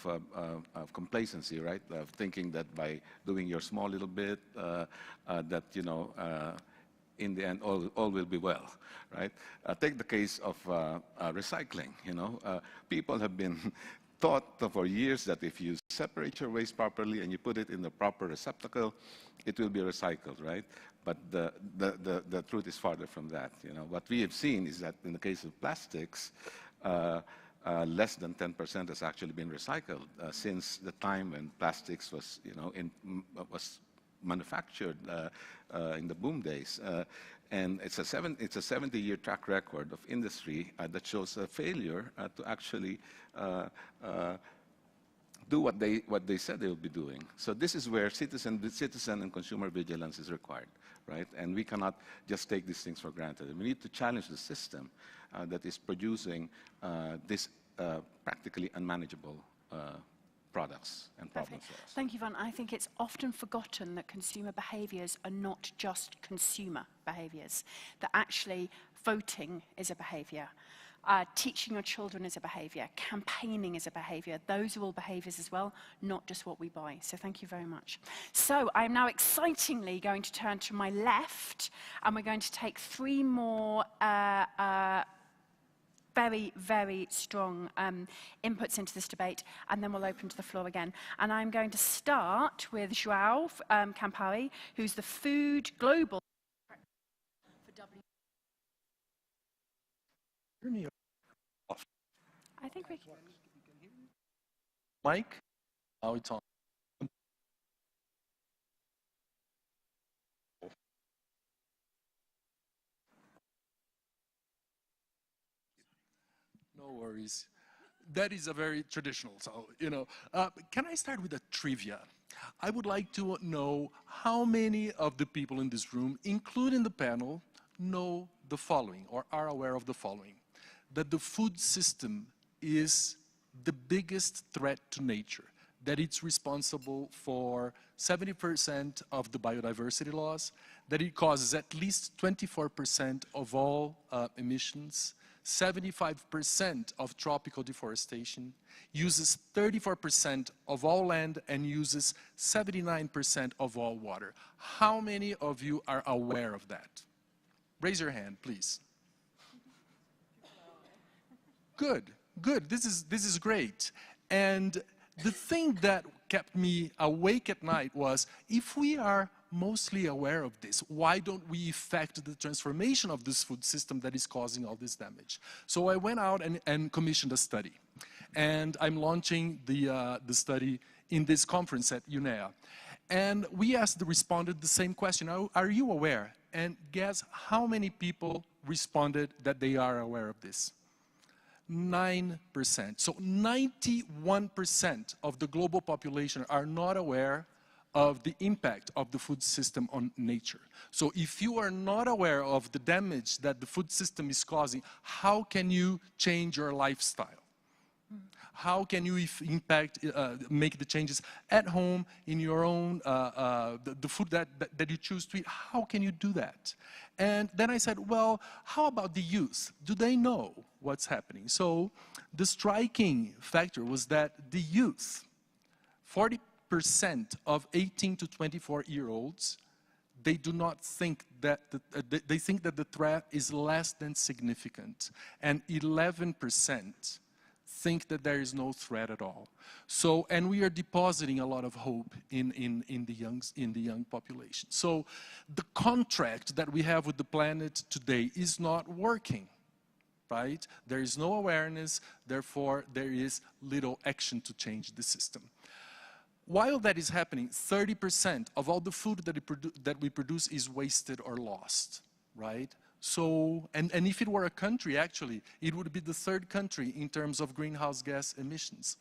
complacency, right? Of thinking that by doing your small little bit, that, you know, in the end, all will be well, right? Take the case of recycling, you know. People have been taught for years that if you separate your waste properly and you put it in the proper receptacle, it will be recycled, right? But the truth is farther from that. You know, what we have seen is that in the case of plastics, less than 10% has actually been recycled since the time when plastics was, you know, was manufactured in the boom days. And it's a 70-year track record of industry that shows a failure to actually do what they said they would be doing. So this is where citizen and consumer vigilance is required, right? And we cannot just take these things for granted. We need to challenge the system that is producing this practically unmanageable products and problems for us. Thank you, Von. I think it's often forgotten that consumer behaviours are not just consumer behaviours, that actually voting is a behaviour. Teaching your children is a behaviour, campaigning is a behaviour. Those are all behaviours as well, not just what we buy. So thank you very much. So I'm now excitingly going to turn to my left, and we're going to take 3 more very, very strong inputs into this debate, and then we'll open to the floor again. And I'm going to start with João Campari, who's the Food Global for W. I think we can. Mike? Now it's on. No worries. That is a very traditional, so, you know. Can I start with a trivia? I would like to know how many of the people in this room, including the panel, know the following, or are aware of the following: that the food system is the biggest threat to nature, that it's responsible for 70% of the biodiversity loss, that it causes at least 24% of all emissions, 75% of tropical deforestation, uses 34% of all land, and uses 79% of all water. How many of you are aware of that? Raise your hand, please. Good, good. This is great. And the thing that kept me awake at night was, if we are mostly aware of this, why don't we effect the transformation of this food system that is causing all this damage? So I went out and commissioned a study. And I'm launching the study in this conference at UNEA. And we asked the respondent the same question, are you aware? And guess how many people responded that they are aware of this? 9%. So 91% of the global population are not aware of the impact of the food system on nature. So if you are not aware of the damage that the food system is causing, how can you change your lifestyle? How can you make the changes at home, in your own, the food that you choose to eat? How can you do that? And then I said, well, how about the youth? Do they know what's happening? So the striking factor was that the youth, 40% of 18 to 24-year-olds, they do not think that, they think that the threat is less than significant. And 11% think that there is no threat at all. So, and we are depositing a lot of hope in the young population. So the contract that we have with the planet today is not working, right? There is no awareness, therefore there is little action to change the system. While that is happening, 30% of all the food that we produce is wasted or lost, right? So, and if it were a country, actually, it would be the third country in terms of greenhouse gas emissions.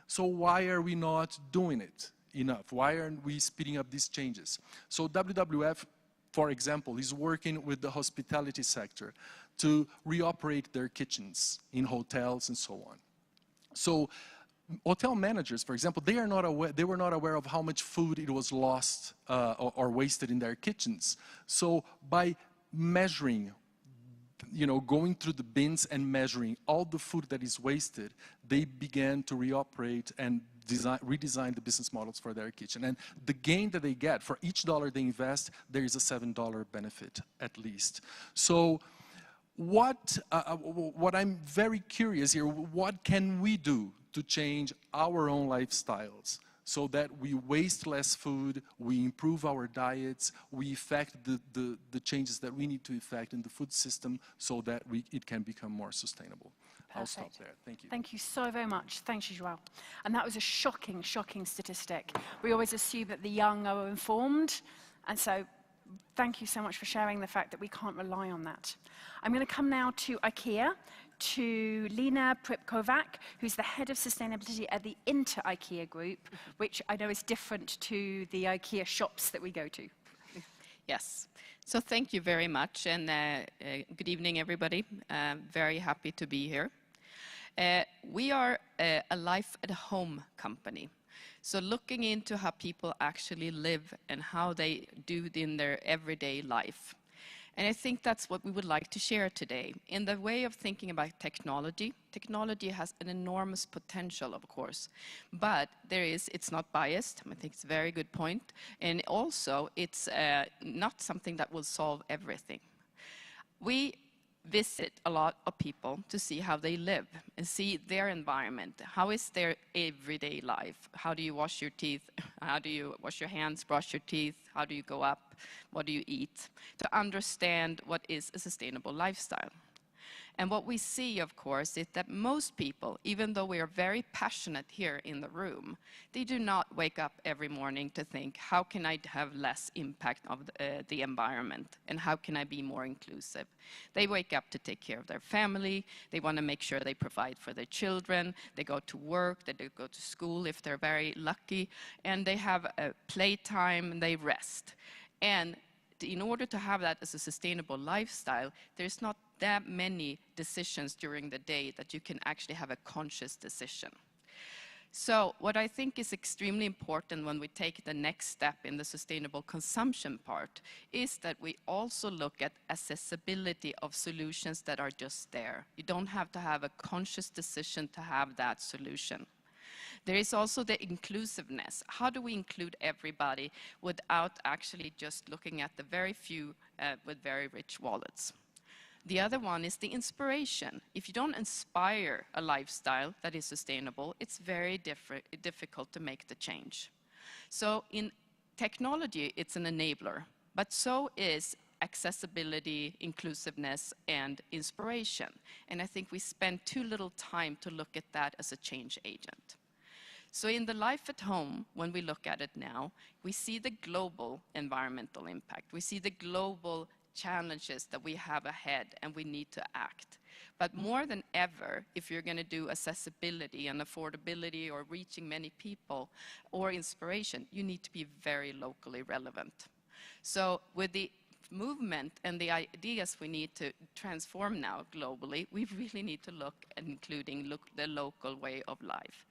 So why are we not doing it enough? Why aren't we speeding up these changes? So WWF, for example, is working with the hospitality sector to reoperate their kitchens in hotels and so on. So hotel managers, for example, they were not aware of how much food it was lost or wasted in their kitchens. So by measuring, going through the bins and measuring all the food that is wasted, they began to reoperate and redesign the business models for their kitchen. And the gain that they get for each dollar they invest, there is a $7 benefit at least. So what I'm very curious here, what can we do to change our own lifestyles so that we waste less food, we improve our diets, we effect the changes that we need to effect in the food system so that it can become more sustainable. Perfect. I'll stop there. Thank you. Thank you so very much. Thank you, João. And that was a shocking, shocking statistic. We always assume that the young are informed, and so thank you so much for sharing the fact that we can't rely on that. I'm going to come now to IKEA, to Lena Pripkovac, who's the head of sustainability at the Inter-IKEA group, which I know is different to the IKEA shops that we go to. Yes. So thank you very much, and good evening, everybody. Very happy to be here. We are a life-at-home company. So looking into how people actually live and how they do it in their everyday life. And I think that's what we would like to share today. In the way of thinking about technology, technology has an enormous potential, of course, but it's not biased. I think it's a very good point. And also, it's not something that will solve everything. We visit a lot of people to see how they live and see their environment. How is their everyday life? How do you wash your teeth? How do you wash your hands, brush your teeth? How do you go up? What do you eat? To understand what is a sustainable lifestyle. And what we see, of course, is that most people, even though we are very passionate here in the room, they do not wake up every morning to think, how can I have less impact of the environment? And how can I be more inclusive? They wake up to take care of their family. They want to make sure they provide for their children. They go to work. They go to school if they're very lucky. And they have a playtime and they rest. And in order to have that as a sustainable lifestyle, there's not that many decisions during the day that you can actually have a conscious decision. So what I think is extremely important when we take the next step in the sustainable consumption part is that we also look at accessibility of solutions that are just there. You don't have to have a conscious decision to have that solution. There is also the inclusiveness. How do we include everybody without actually just looking at the very few with very rich wallets? The other one is the inspiration. If you don't inspire a lifestyle that is sustainable, it's very difficult to make the change. So in technology, it's an enabler, but so is accessibility, inclusiveness, and inspiration. And I think we spend too little time to look at that as a change agent. So in the life at home, when we look at it now, we see the global environmental impact. We see the global challenges that we have ahead, and we need to act. But more than ever, if you're going to do accessibility and affordability or reaching many people or inspiration, you need to be very locally relevant. So with the movement and the ideas we need to transform now globally, we really need to look at including the local way of life.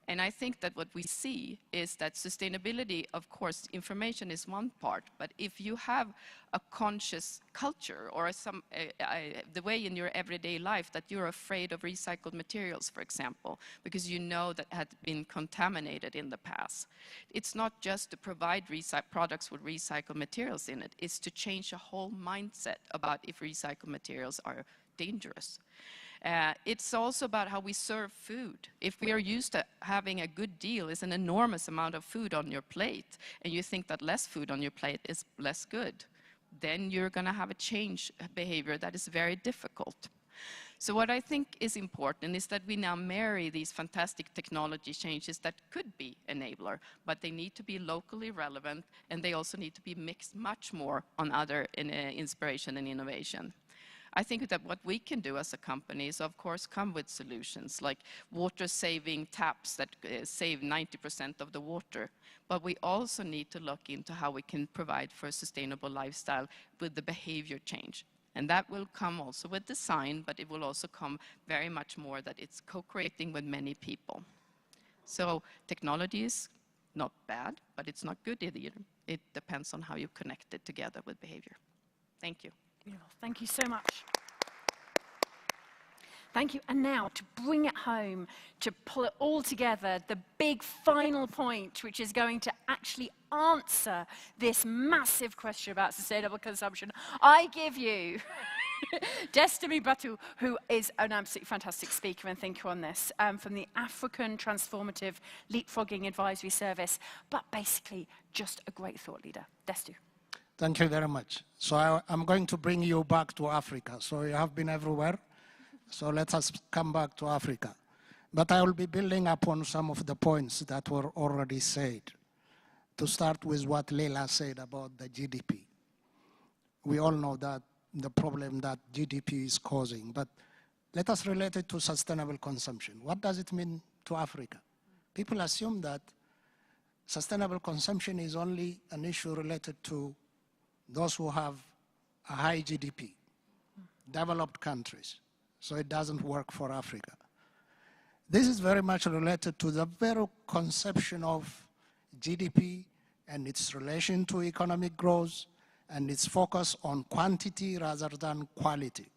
And I think that what we see is that sustainability, of course, information is one part, but if you have a conscious culture or the way in your everyday life that you're afraid of recycled materials, for example, because you know that had been contaminated in the past, it's not just to provide products with recycled materials in it, it's to change a whole mindset about if recycled materials are dangerous. It's also about how we serve food. If we are used to having a good deal, it's an enormous amount of food on your plate, and you think that less food on your plate is less good, then you're going to have a change behavior that is very difficult. So what I think is important is that we now marry these fantastic technology changes that could be enabler, but they need to be locally relevant, and they also need to be mixed much more on other inspiration and innovation. I think that what we can do as a company is, of course, come with solutions like water-saving taps that save 90% of the water. But we also need to look into how we can provide for a sustainable lifestyle with the behavior change. And that will come also with design, but it will also come very much more that it's co-creating with many people. So technology is not bad, but it's not good either. It depends on how you connect it together with behavior. Thank you. Beautiful. Thank you so much. Thank you. And now, to bring it home, to pull it all together, the big final point, which is going to actually answer this massive question about sustainable consumption, I give you Destiny Batu, who is an absolutely fantastic speaker and thinker on this, from the African Transformative Leapfrogging Advisory Service, but basically just a great thought leader. Destu. Thank you very much. So I'm going to bring you back to Africa. So you have been everywhere. So let us come back to Africa. But I will be building upon some of the points that were already said. To start with what Leila said about the GDP. We all know that the problem that GDP is causing, but let us relate it to sustainable consumption. What does it mean to Africa? People assume that sustainable consumption is only an issue related to those who have a high GDP, developed countries. So it doesn't work for Africa. This is very much related to the very conception of GDP and its relation to economic growth and its focus on quantity rather than quality.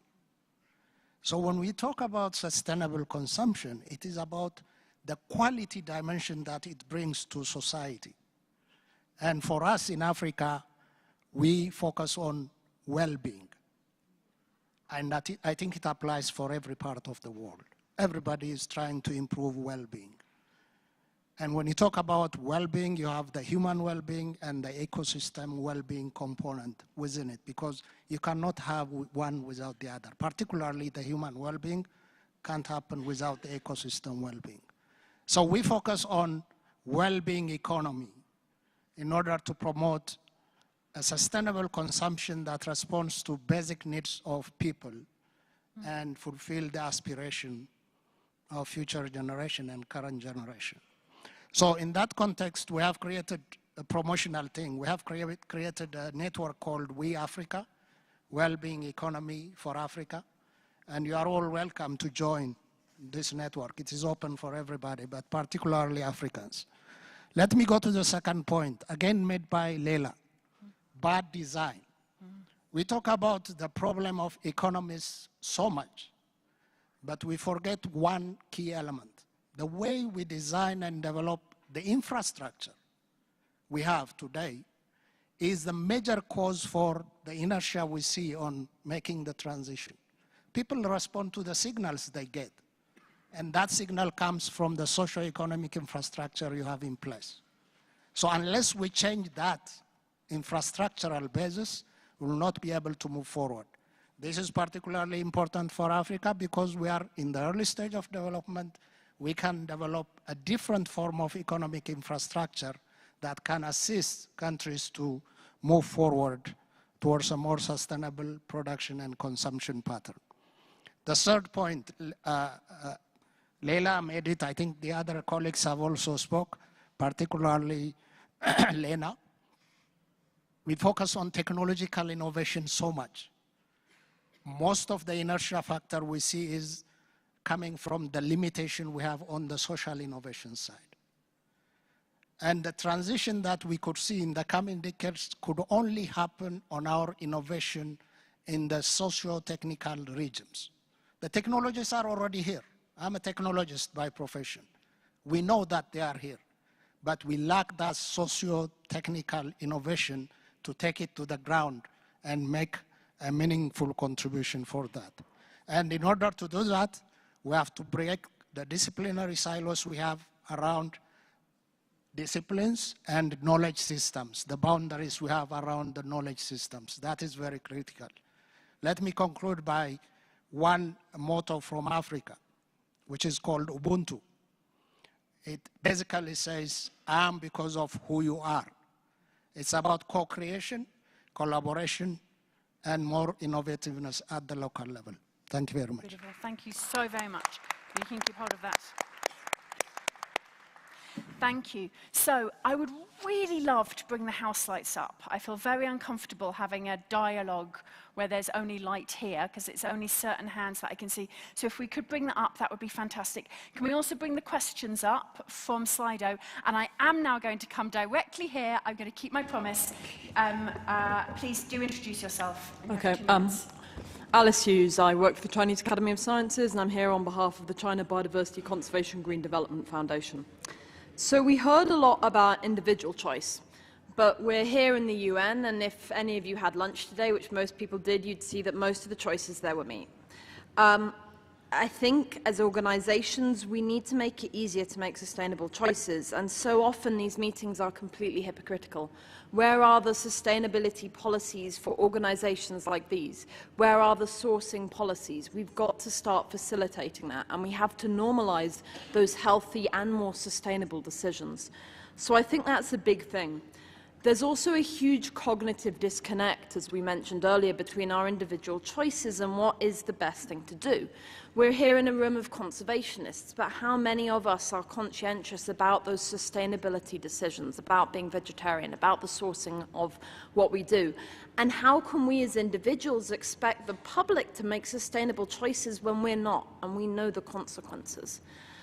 So when we talk about sustainable consumption, it is about the quality dimension that it brings to society. And for us in Africa, we focus on well-being. And I think it applies for every part of the world. Everybody is trying to improve well-being. And when you talk about well-being, you have the human well-being and the ecosystem well-being component within it, because you cannot have one without the other. Particularly the human well-being can't happen without the ecosystem well-being. So we focus on well-being economy in order to promote a sustainable consumption that responds to basic needs of people and fulfill the aspiration of future generation and current generation. So in that context, we have created a promotional thing. We have created a network called We Africa, Wellbeing Economy for Africa, and you are all welcome to join this network. It is open for everybody, but particularly Africans. Let me go to the second point, again made by Leila. Bad design. We talk about the problem of economies so much, but we forget one key element. The way we design and develop the infrastructure we have today is the major cause for the inertia we see on making the transition. People respond to the signals they get, and that signal comes from the socio-economic infrastructure you have in place. So unless we change that infrastructural basis, we will not be able to move forward. This is particularly important for Africa because we are in the early stage of development. We can develop a different form of economic infrastructure that can assist countries to move forward towards a more sustainable production and consumption pattern. The third point, Leila made it, I think the other colleagues have also spoke, particularly Lena. We focus on technological innovation so much. Most of the inertia factor we see is coming from the limitation we have on the social innovation side. And the transition that we could see in the coming decades could only happen on our innovation in the socio-technical regions. The technologies are already here. I'm a technologist by profession. We know that they are here, but we lack that socio-technical innovation to take it to the ground and make a meaningful contribution for that. And in order to do that, we have to break the disciplinary silos we have around disciplines and knowledge systems, the boundaries we have around the knowledge systems. That is very critical. Let me conclude by one motto from Africa, which is called Ubuntu. It basically says, I am because of who you are. It's about co-creation, collaboration, and more innovativeness at the local level. Thank you very much. Beautiful. Thank you so very much. You can keep hold of that. Thank you. So I would really love to bring the house lights up. I feel very uncomfortable having a dialogue where there's only light here, because it's only certain hands that I can see. So if we could bring that up, that would be fantastic. Can we also bring the questions up from Slido? And I am now going to come directly here. I'm going to keep my promise. Please do introduce yourself. Okay. Alice Hughes. I work for the Chinese Academy of Sciences, and I'm here on behalf of the China Biodiversity Conservation Green Development Foundation. So we heard a lot about individual choice, but we're here in the UN, and if any of you had lunch today, which most people did, you'd see that most of the choices there were meat. I think as organizations, we need to make it easier to make sustainable choices, and so often these meetings are completely hypocritical. Where are the sustainability policies for organizations like these? Where are the sourcing policies? We've got to start facilitating that, and we have to normalize those healthy and more sustainable decisions. So I think that's a big thing. There's also a huge cognitive disconnect, as we mentioned earlier, between our individual choices and what is the best thing to do. We're here in a room of conservationists, but how many of us are conscientious about those sustainability decisions, about being vegetarian, about the sourcing of what we do? And how can we as individuals expect the public to make sustainable choices when we're not, and we know the consequences?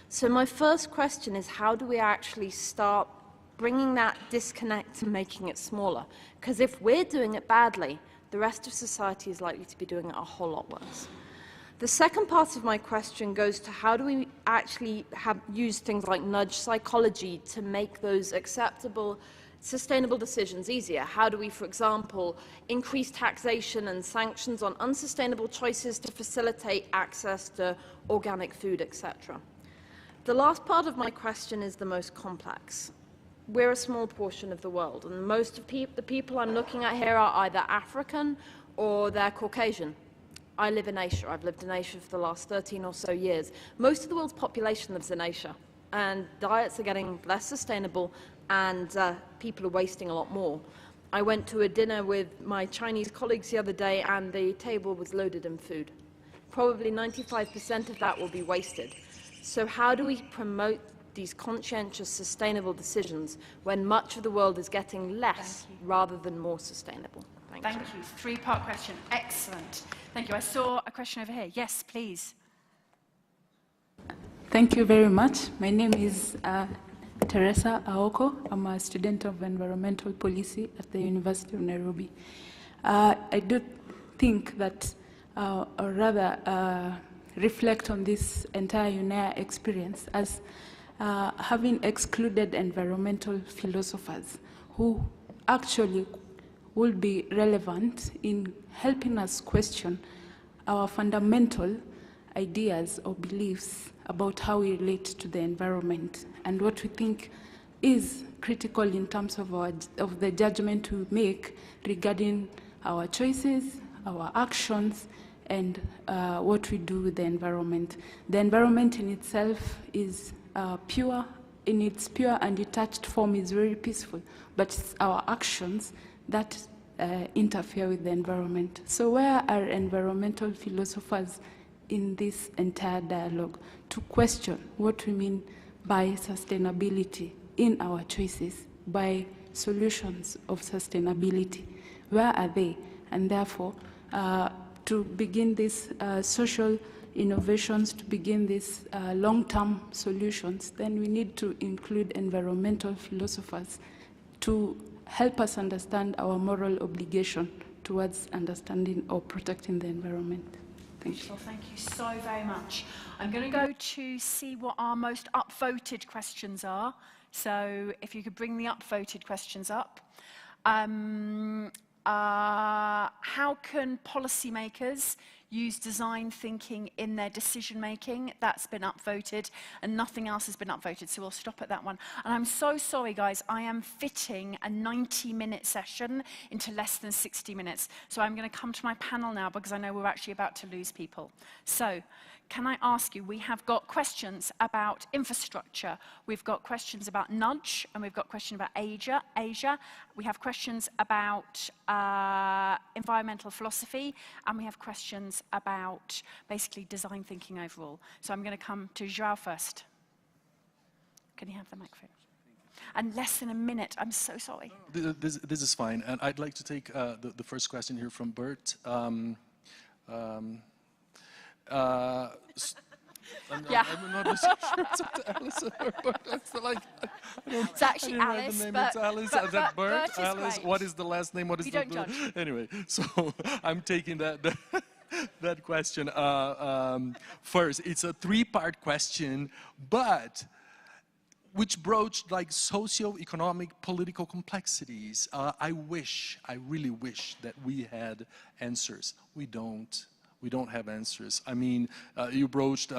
So my first question is, how do we actually start bringing that disconnect and making it smaller? Because if we're doing it badly, the rest of society is likely to be doing it a whole lot worse. The second part of my question goes to how do we actually use things like nudge psychology to make those acceptable, sustainable decisions easier? How do we, for example, increase taxation and sanctions on unsustainable choices to facilitate access to organic food, etc.? The last part of my question is the most complex. We're a small portion of the world, and most of the people I'm looking at here are either African or they're Caucasian. I live in Asia. I've lived in Asia for the last 13 or so years. Most of the world's population lives in Asia, and diets are getting less sustainable, and people are wasting a lot more. I went to a dinner with my Chinese colleagues the other day, and the table was loaded in food. Probably 95% of that will be wasted. So how do we promote these conscientious, sustainable decisions when much of the world is getting less rather than more sustainable? Thank you. Three-part question. Excellent. Thank you. I saw a question over here. Yes, please. Thank you very much. My name is Teresa Aoko. I'm a student of environmental policy at the University of Nairobi. I do think that, or rather reflect on this entire UNEA experience as having excluded environmental philosophers who actually will be relevant in helping us question our fundamental ideas or beliefs about how we relate to the environment and what we think is critical in terms of the judgment we make regarding our choices, our actions, and what we do with the environment. The environment in itself is pure, in its pure and detached form is very peaceful, but it's our actions that interfere with the environment. So where are environmental philosophers in this entire dialogue to question what we mean by sustainability in our choices, by solutions of sustainability? Where are they? And therefore, to begin these social innovations, to begin these long-term solutions, then we need to include environmental philosophers to help us understand our moral obligation towards understanding or protecting the environment. Thank you. Well, thank you so very much. I'm going to go to see what our most upvoted questions are. So if you could bring the upvoted questions up. How can policymakers use design thinking in their decision making? That's been upvoted, and nothing else has been upvoted, so we'll stop at that one. And I'm so sorry, guys, I am fitting a 90-minute session into less than 60 minutes. So I'm going to come to my panel now because I know we're actually about to lose people. So, can I ask you, we have got questions about infrastructure, we've got questions about nudge, and we've got questions about Asia. We have questions about environmental philosophy, and we have questions about basically design thinking overall. So I'm going to come to João first. Can you have the microphone? And less than a minute, I'm so sorry. This is fine, and I'd like to take the first question here from Bert. I'm not sure it's Alison or Bert. It's actually Alice, It's Alice. Is that Bert? Bert Alice. great. What is the last name? What is We don't judge. Anyway, so I'm taking that question first. It's a three-part question, but which broached like socio-economic, political complexities. I really wish that we had answers. We don't. We don't have answers. I mean, you broached,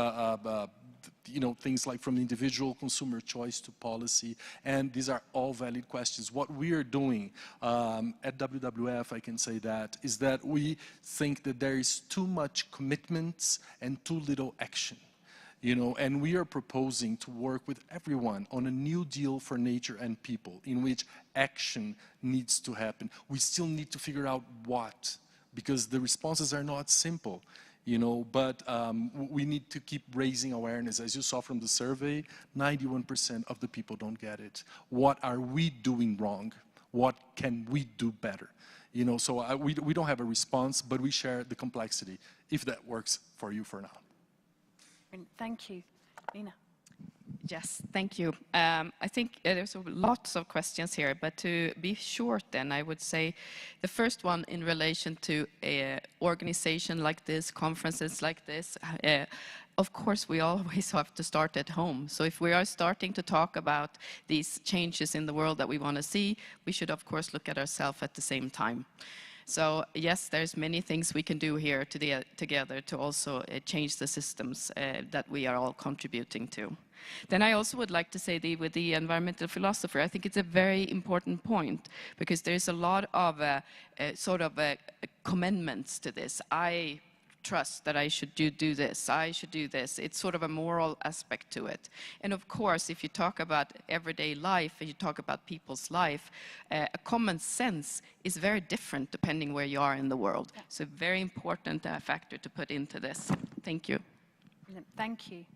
things like from individual consumer choice to policy, and these are all valid questions. What we are doing at WWF, I can say that, is that we think that there is too much commitments and too little action. And we are proposing to work with everyone on a new deal for nature and people in which action needs to happen. We still need to figure out what, because the responses are not simple, but we need to keep raising awareness. As you saw from the survey, 91% of the people don't get it. What are we doing wrong? What can we do better? So we don't have a response, but we share the complexity, if that works for you for now. Thank you. Lina. Yes, thank you. I think there's lots of questions here, but to be short then, I would say the first one in relation to an organization like this, conferences like this, of course we always have to start at home. So if we are starting to talk about these changes in the world that we want to see, we should of course look at ourselves at the same time. So yes, there's many things we can do here together to also change the systems that we are all contributing to. Then I also would like to say with the environmental philosopher, I think it's a very important point because there's a lot of commandments to this. I trust that I should do this, I should do this. It's sort of a moral aspect to it. And of course, if you talk about everyday life and you talk about people's life, a common sense is very different depending where you are in the world. So a very important factor to put into this. Thank you. Thank you.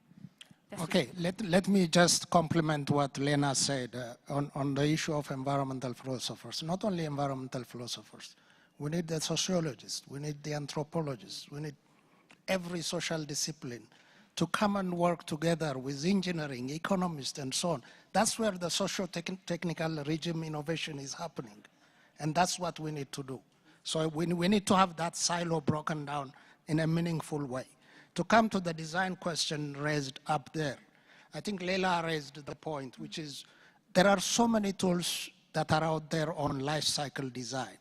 Okay, let me just complement what Lena said on the issue of environmental philosophers. Not only environmental philosophers. We need the sociologists, we need the anthropologists, we need every social discipline to come and work together with engineering, economists, and so on. That's where the socio-technical regime innovation is happening. And that's what we need to do. So we need to have that silo broken down in a meaningful way. To come to the design question raised up there, I think Leila raised the point, which is there are so many tools that are out there on life cycle design.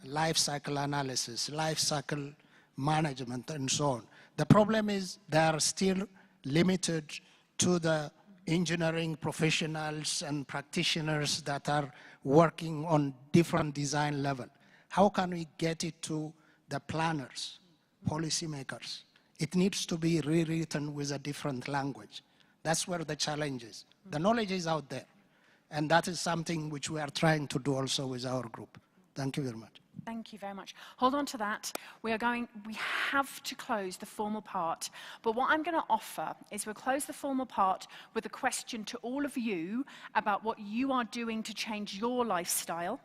life cycle analysis, life cycle management, and so on. The problem is they are still limited to the engineering professionals and practitioners that are working on different design level. How can we get it to the planners, policymakers? It needs to be rewritten with a different language. That's where the challenge is. The knowledge is out there, and that is something which we are trying to do also with our group. Thank you very much. Thank you very much. Hold on to that. We have to close the formal part. But what I'm going to offer is we'll close the formal part with a question to all of you about what you are doing to change your lifestyle.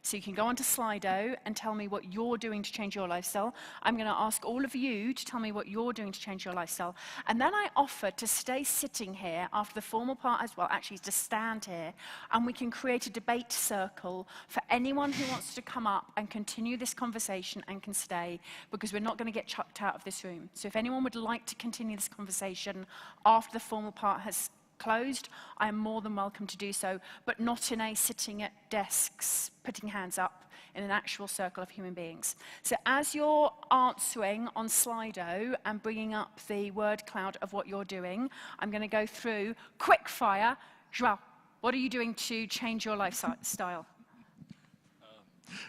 So you can go onto Slido and tell me what you're doing to change your lifestyle. I'm going to ask all of you to tell me what you're doing to change your lifestyle. And then I offer to stay sitting here after the formal part as well, actually to stand here, and we can create a debate circle for anyone who wants to come up and continue this conversation and can stay, because we're not going to get chucked out of this room. So if anyone would like to continue this conversation after the formal part has closed, I am more than welcome to do so, but not in a sitting at desks, putting hands up, in an actual circle of human beings. So as you're answering on Slido and bringing up the word cloud of what you're doing, I'm going to go through quick fire. Joao, what are you doing to change your lifestyle?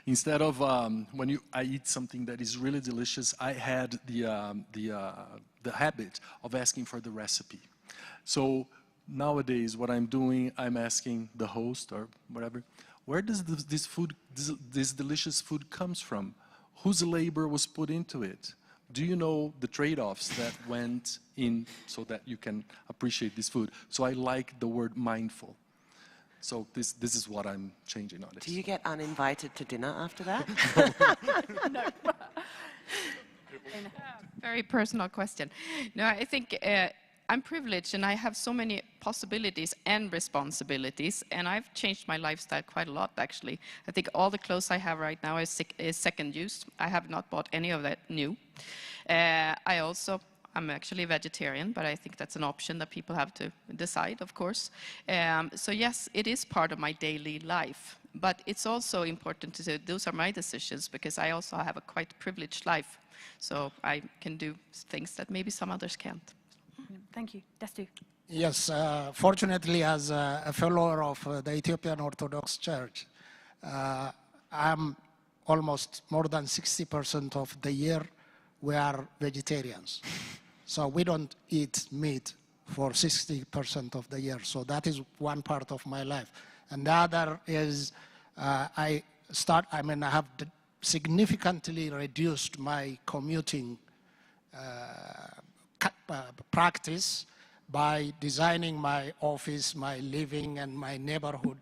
Instead of when I eat something that is really delicious, I had the habit of asking for the recipe. So nowadays, what I'm doing, I'm asking the host or whatever, where does this delicious food comes from? Whose labor was put into it? Do you know the trade-offs that went in so that you can appreciate this food? So I like the word mindful. So this is what I'm changing on this. Do you get uninvited to dinner after that? No. Very personal question. No, I think I'm privileged and I have so many possibilities and responsibilities, and I've changed my lifestyle quite a lot, actually. I think all the clothes I have right now is second use. I have not bought any of that new. I'm actually a vegetarian, but I think that's an option that people have to decide, of course. So yes, it is part of my daily life, but it's also important to say those are my decisions, because I also have a quite privileged life. So I can do things that maybe some others can't. Thank you. Destu. Yes, fortunately, as a fellow of the Ethiopian Orthodox Church, I'm almost more than 60% of the year we are vegetarians. So we don't eat meat for 60% of the year. So that is one part of my life. And the other is I have significantly reduced my commuting practice by designing my office, my living, and my neighborhood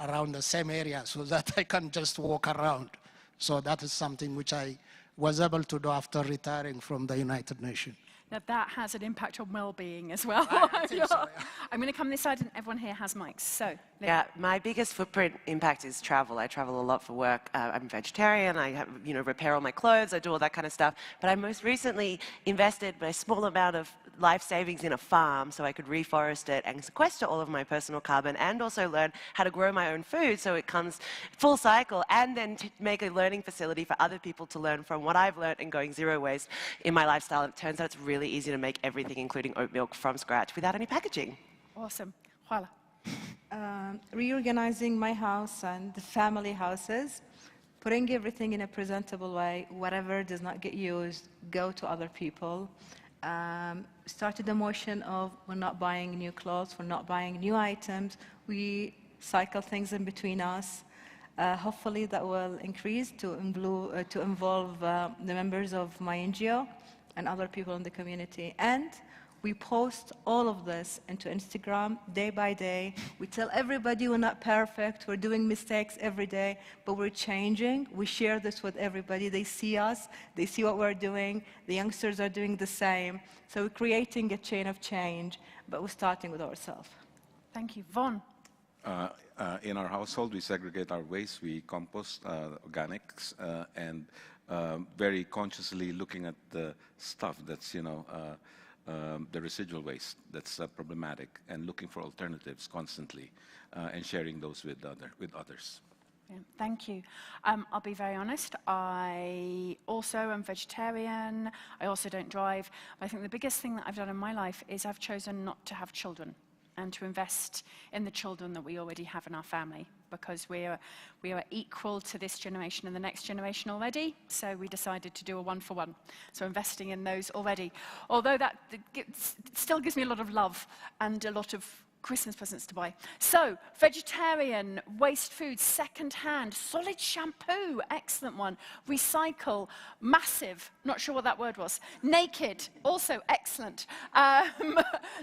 around the same area so that I can just walk around. So that is something which I was able to do after retiring from the United Nations. Now that has an impact on well-being as well. I think so, yeah. I'm going to come this side, and everyone here has mics. So yeah, my biggest footprint impact is travel. I travel a lot for work. I'm a vegetarian. I repair all my clothes. I do all that kind of stuff. But I most recently invested a small amount of life savings in a farm so I could reforest it and sequester all of my personal carbon, and also learn how to grow my own food so it comes full cycle, and then to make a learning facility for other people to learn from what I've learned in going zero waste in my lifestyle. It turns out it's really easy to make everything, including oat milk, from scratch without any packaging. Awesome. Juala. Reorganizing my house and the family houses, putting everything in a presentable way. Whatever does not get used, go to other people. Started the motion of we're not buying new clothes, we're not buying new items, we cycle things in between us. Hopefully that will increase to involve the members of my NGO and other people in the community. And we post all of this into Instagram day by day. We tell everybody we're not perfect, we're doing mistakes every day, but we're changing. We share this with everybody. They see us, they see what we're doing. The youngsters are doing the same. So we're creating a chain of change, but we're starting with ourselves. Thank you. Von. In our household, we segregate our waste, we compost organics, and very consciously looking at the stuff that's, the residual waste that's problematic, and looking for alternatives constantly, and sharing those with others. Yeah, thank you. I'll be very honest. I also am vegetarian. I also don't drive. But I think the biggest thing that I've done in my life is I've chosen not to have children and to invest in the children that we already have in our family, because we are equal to this generation and the next generation already. So we decided to do a one-for-one. So investing in those already. Although that still gives me a lot of love and a lot of Christmas presents to buy. So, vegetarian, waste food, second-hand, solid shampoo, excellent one. Recycle, massive, not sure what that word was. Naked, also excellent.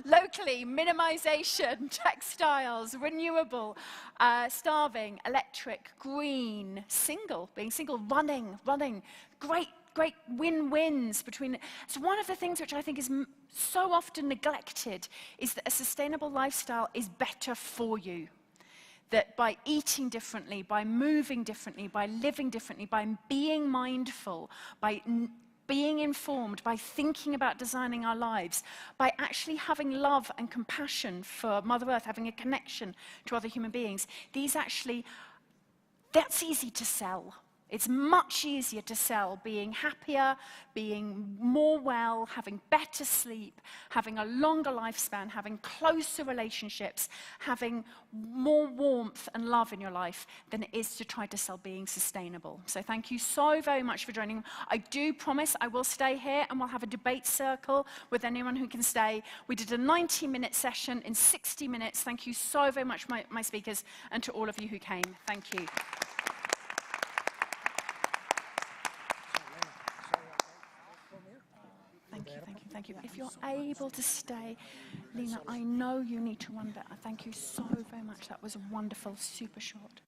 Locally, minimization, textiles, renewable, starving, electric, green, single, being single, running, great win-wins between. So one of the things which I think is so often neglected is that a sustainable lifestyle is better for you. That by eating differently, by moving differently, by living differently, by being mindful, by being informed, by thinking about designing our lives, by actually having love and compassion for Mother Earth, having a connection to other human beings, that's easy to sell. It's much easier to sell being happier, being more well, having better sleep, having a longer lifespan, having closer relationships, having more warmth and love in your life than it is to try to sell being sustainable. So thank you so very much for joining. I do promise I will stay here and we'll have a debate circle with anyone who can stay. We did a 90-minute session in 60 minutes. Thank you so very much, my speakers, and to all of you who came. Thank you. Thank you. If you're able to stay, Lena, I know you need to run, but thank you so very much. That was wonderful, super short.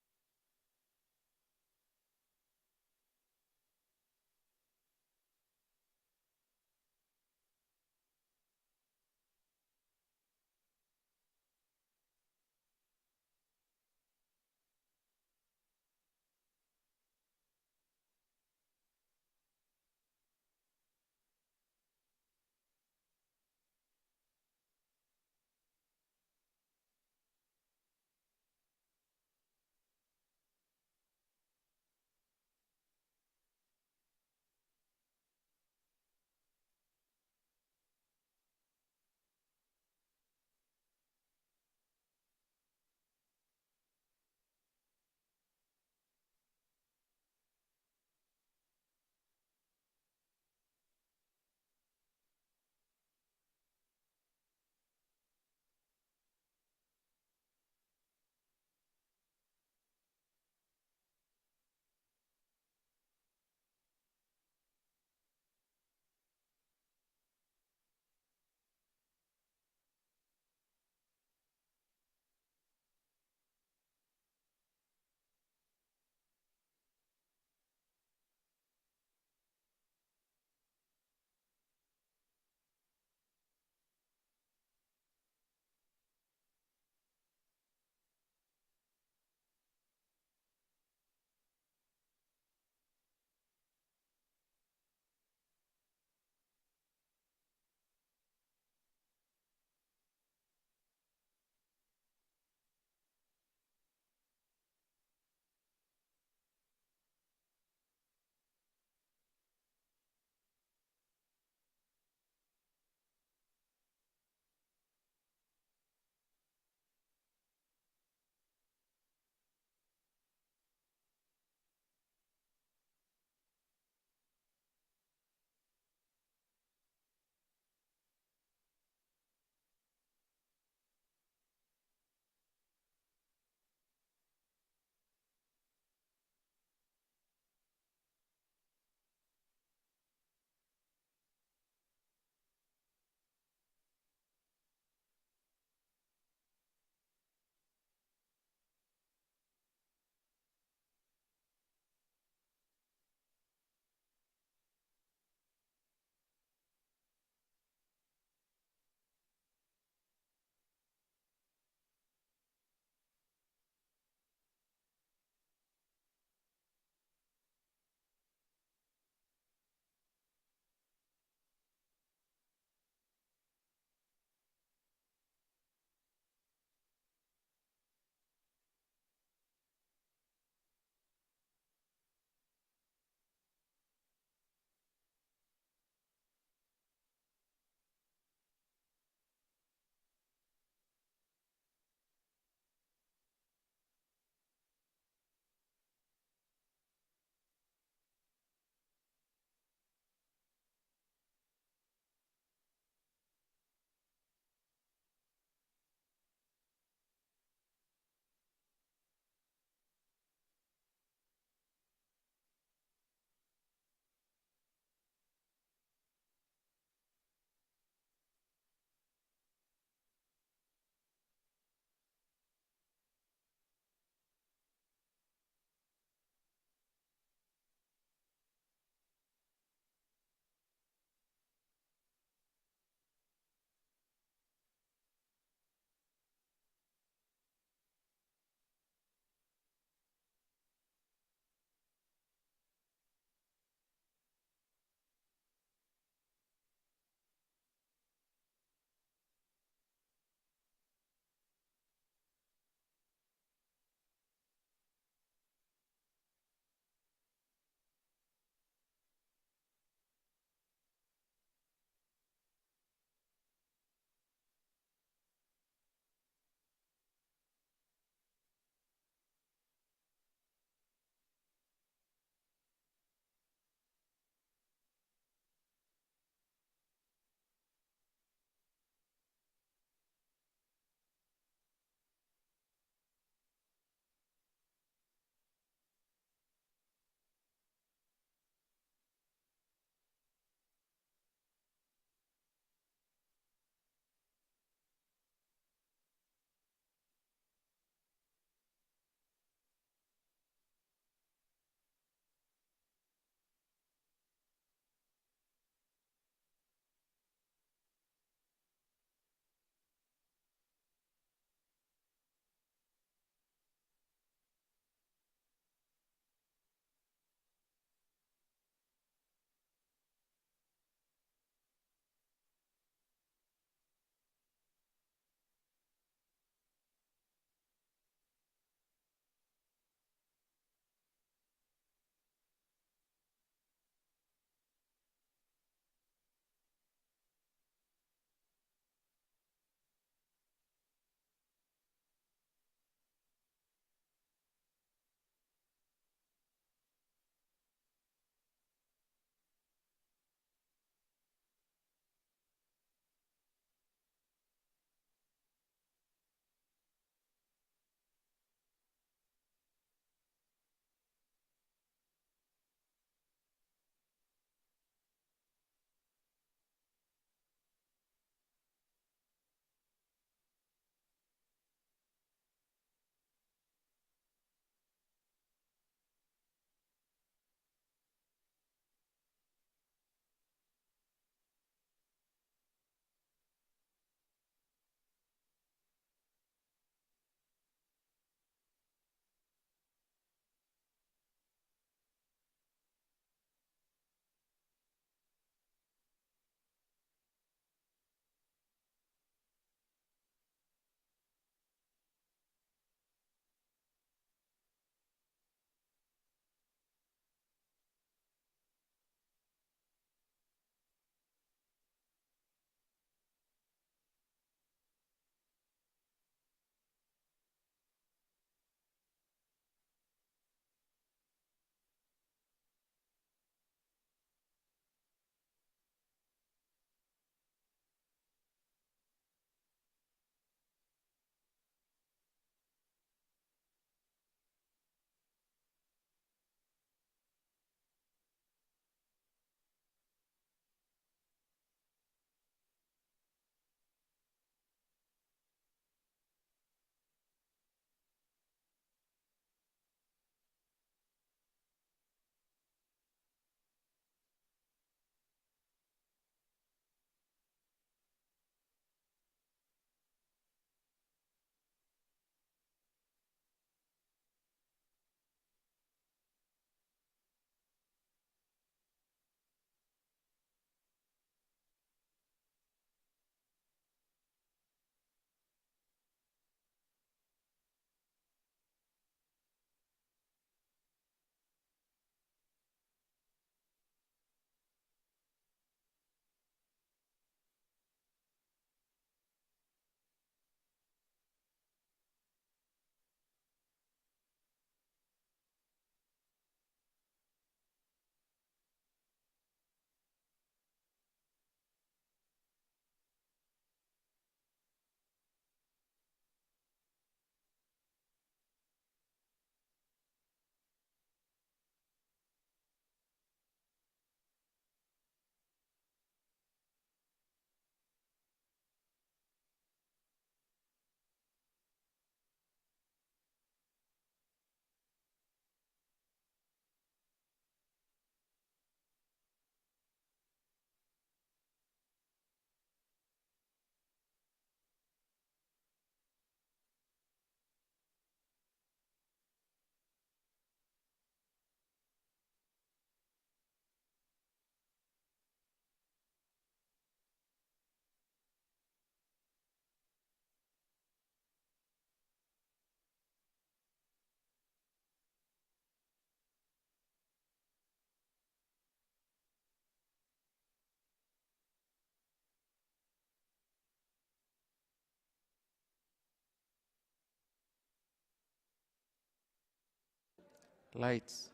lights,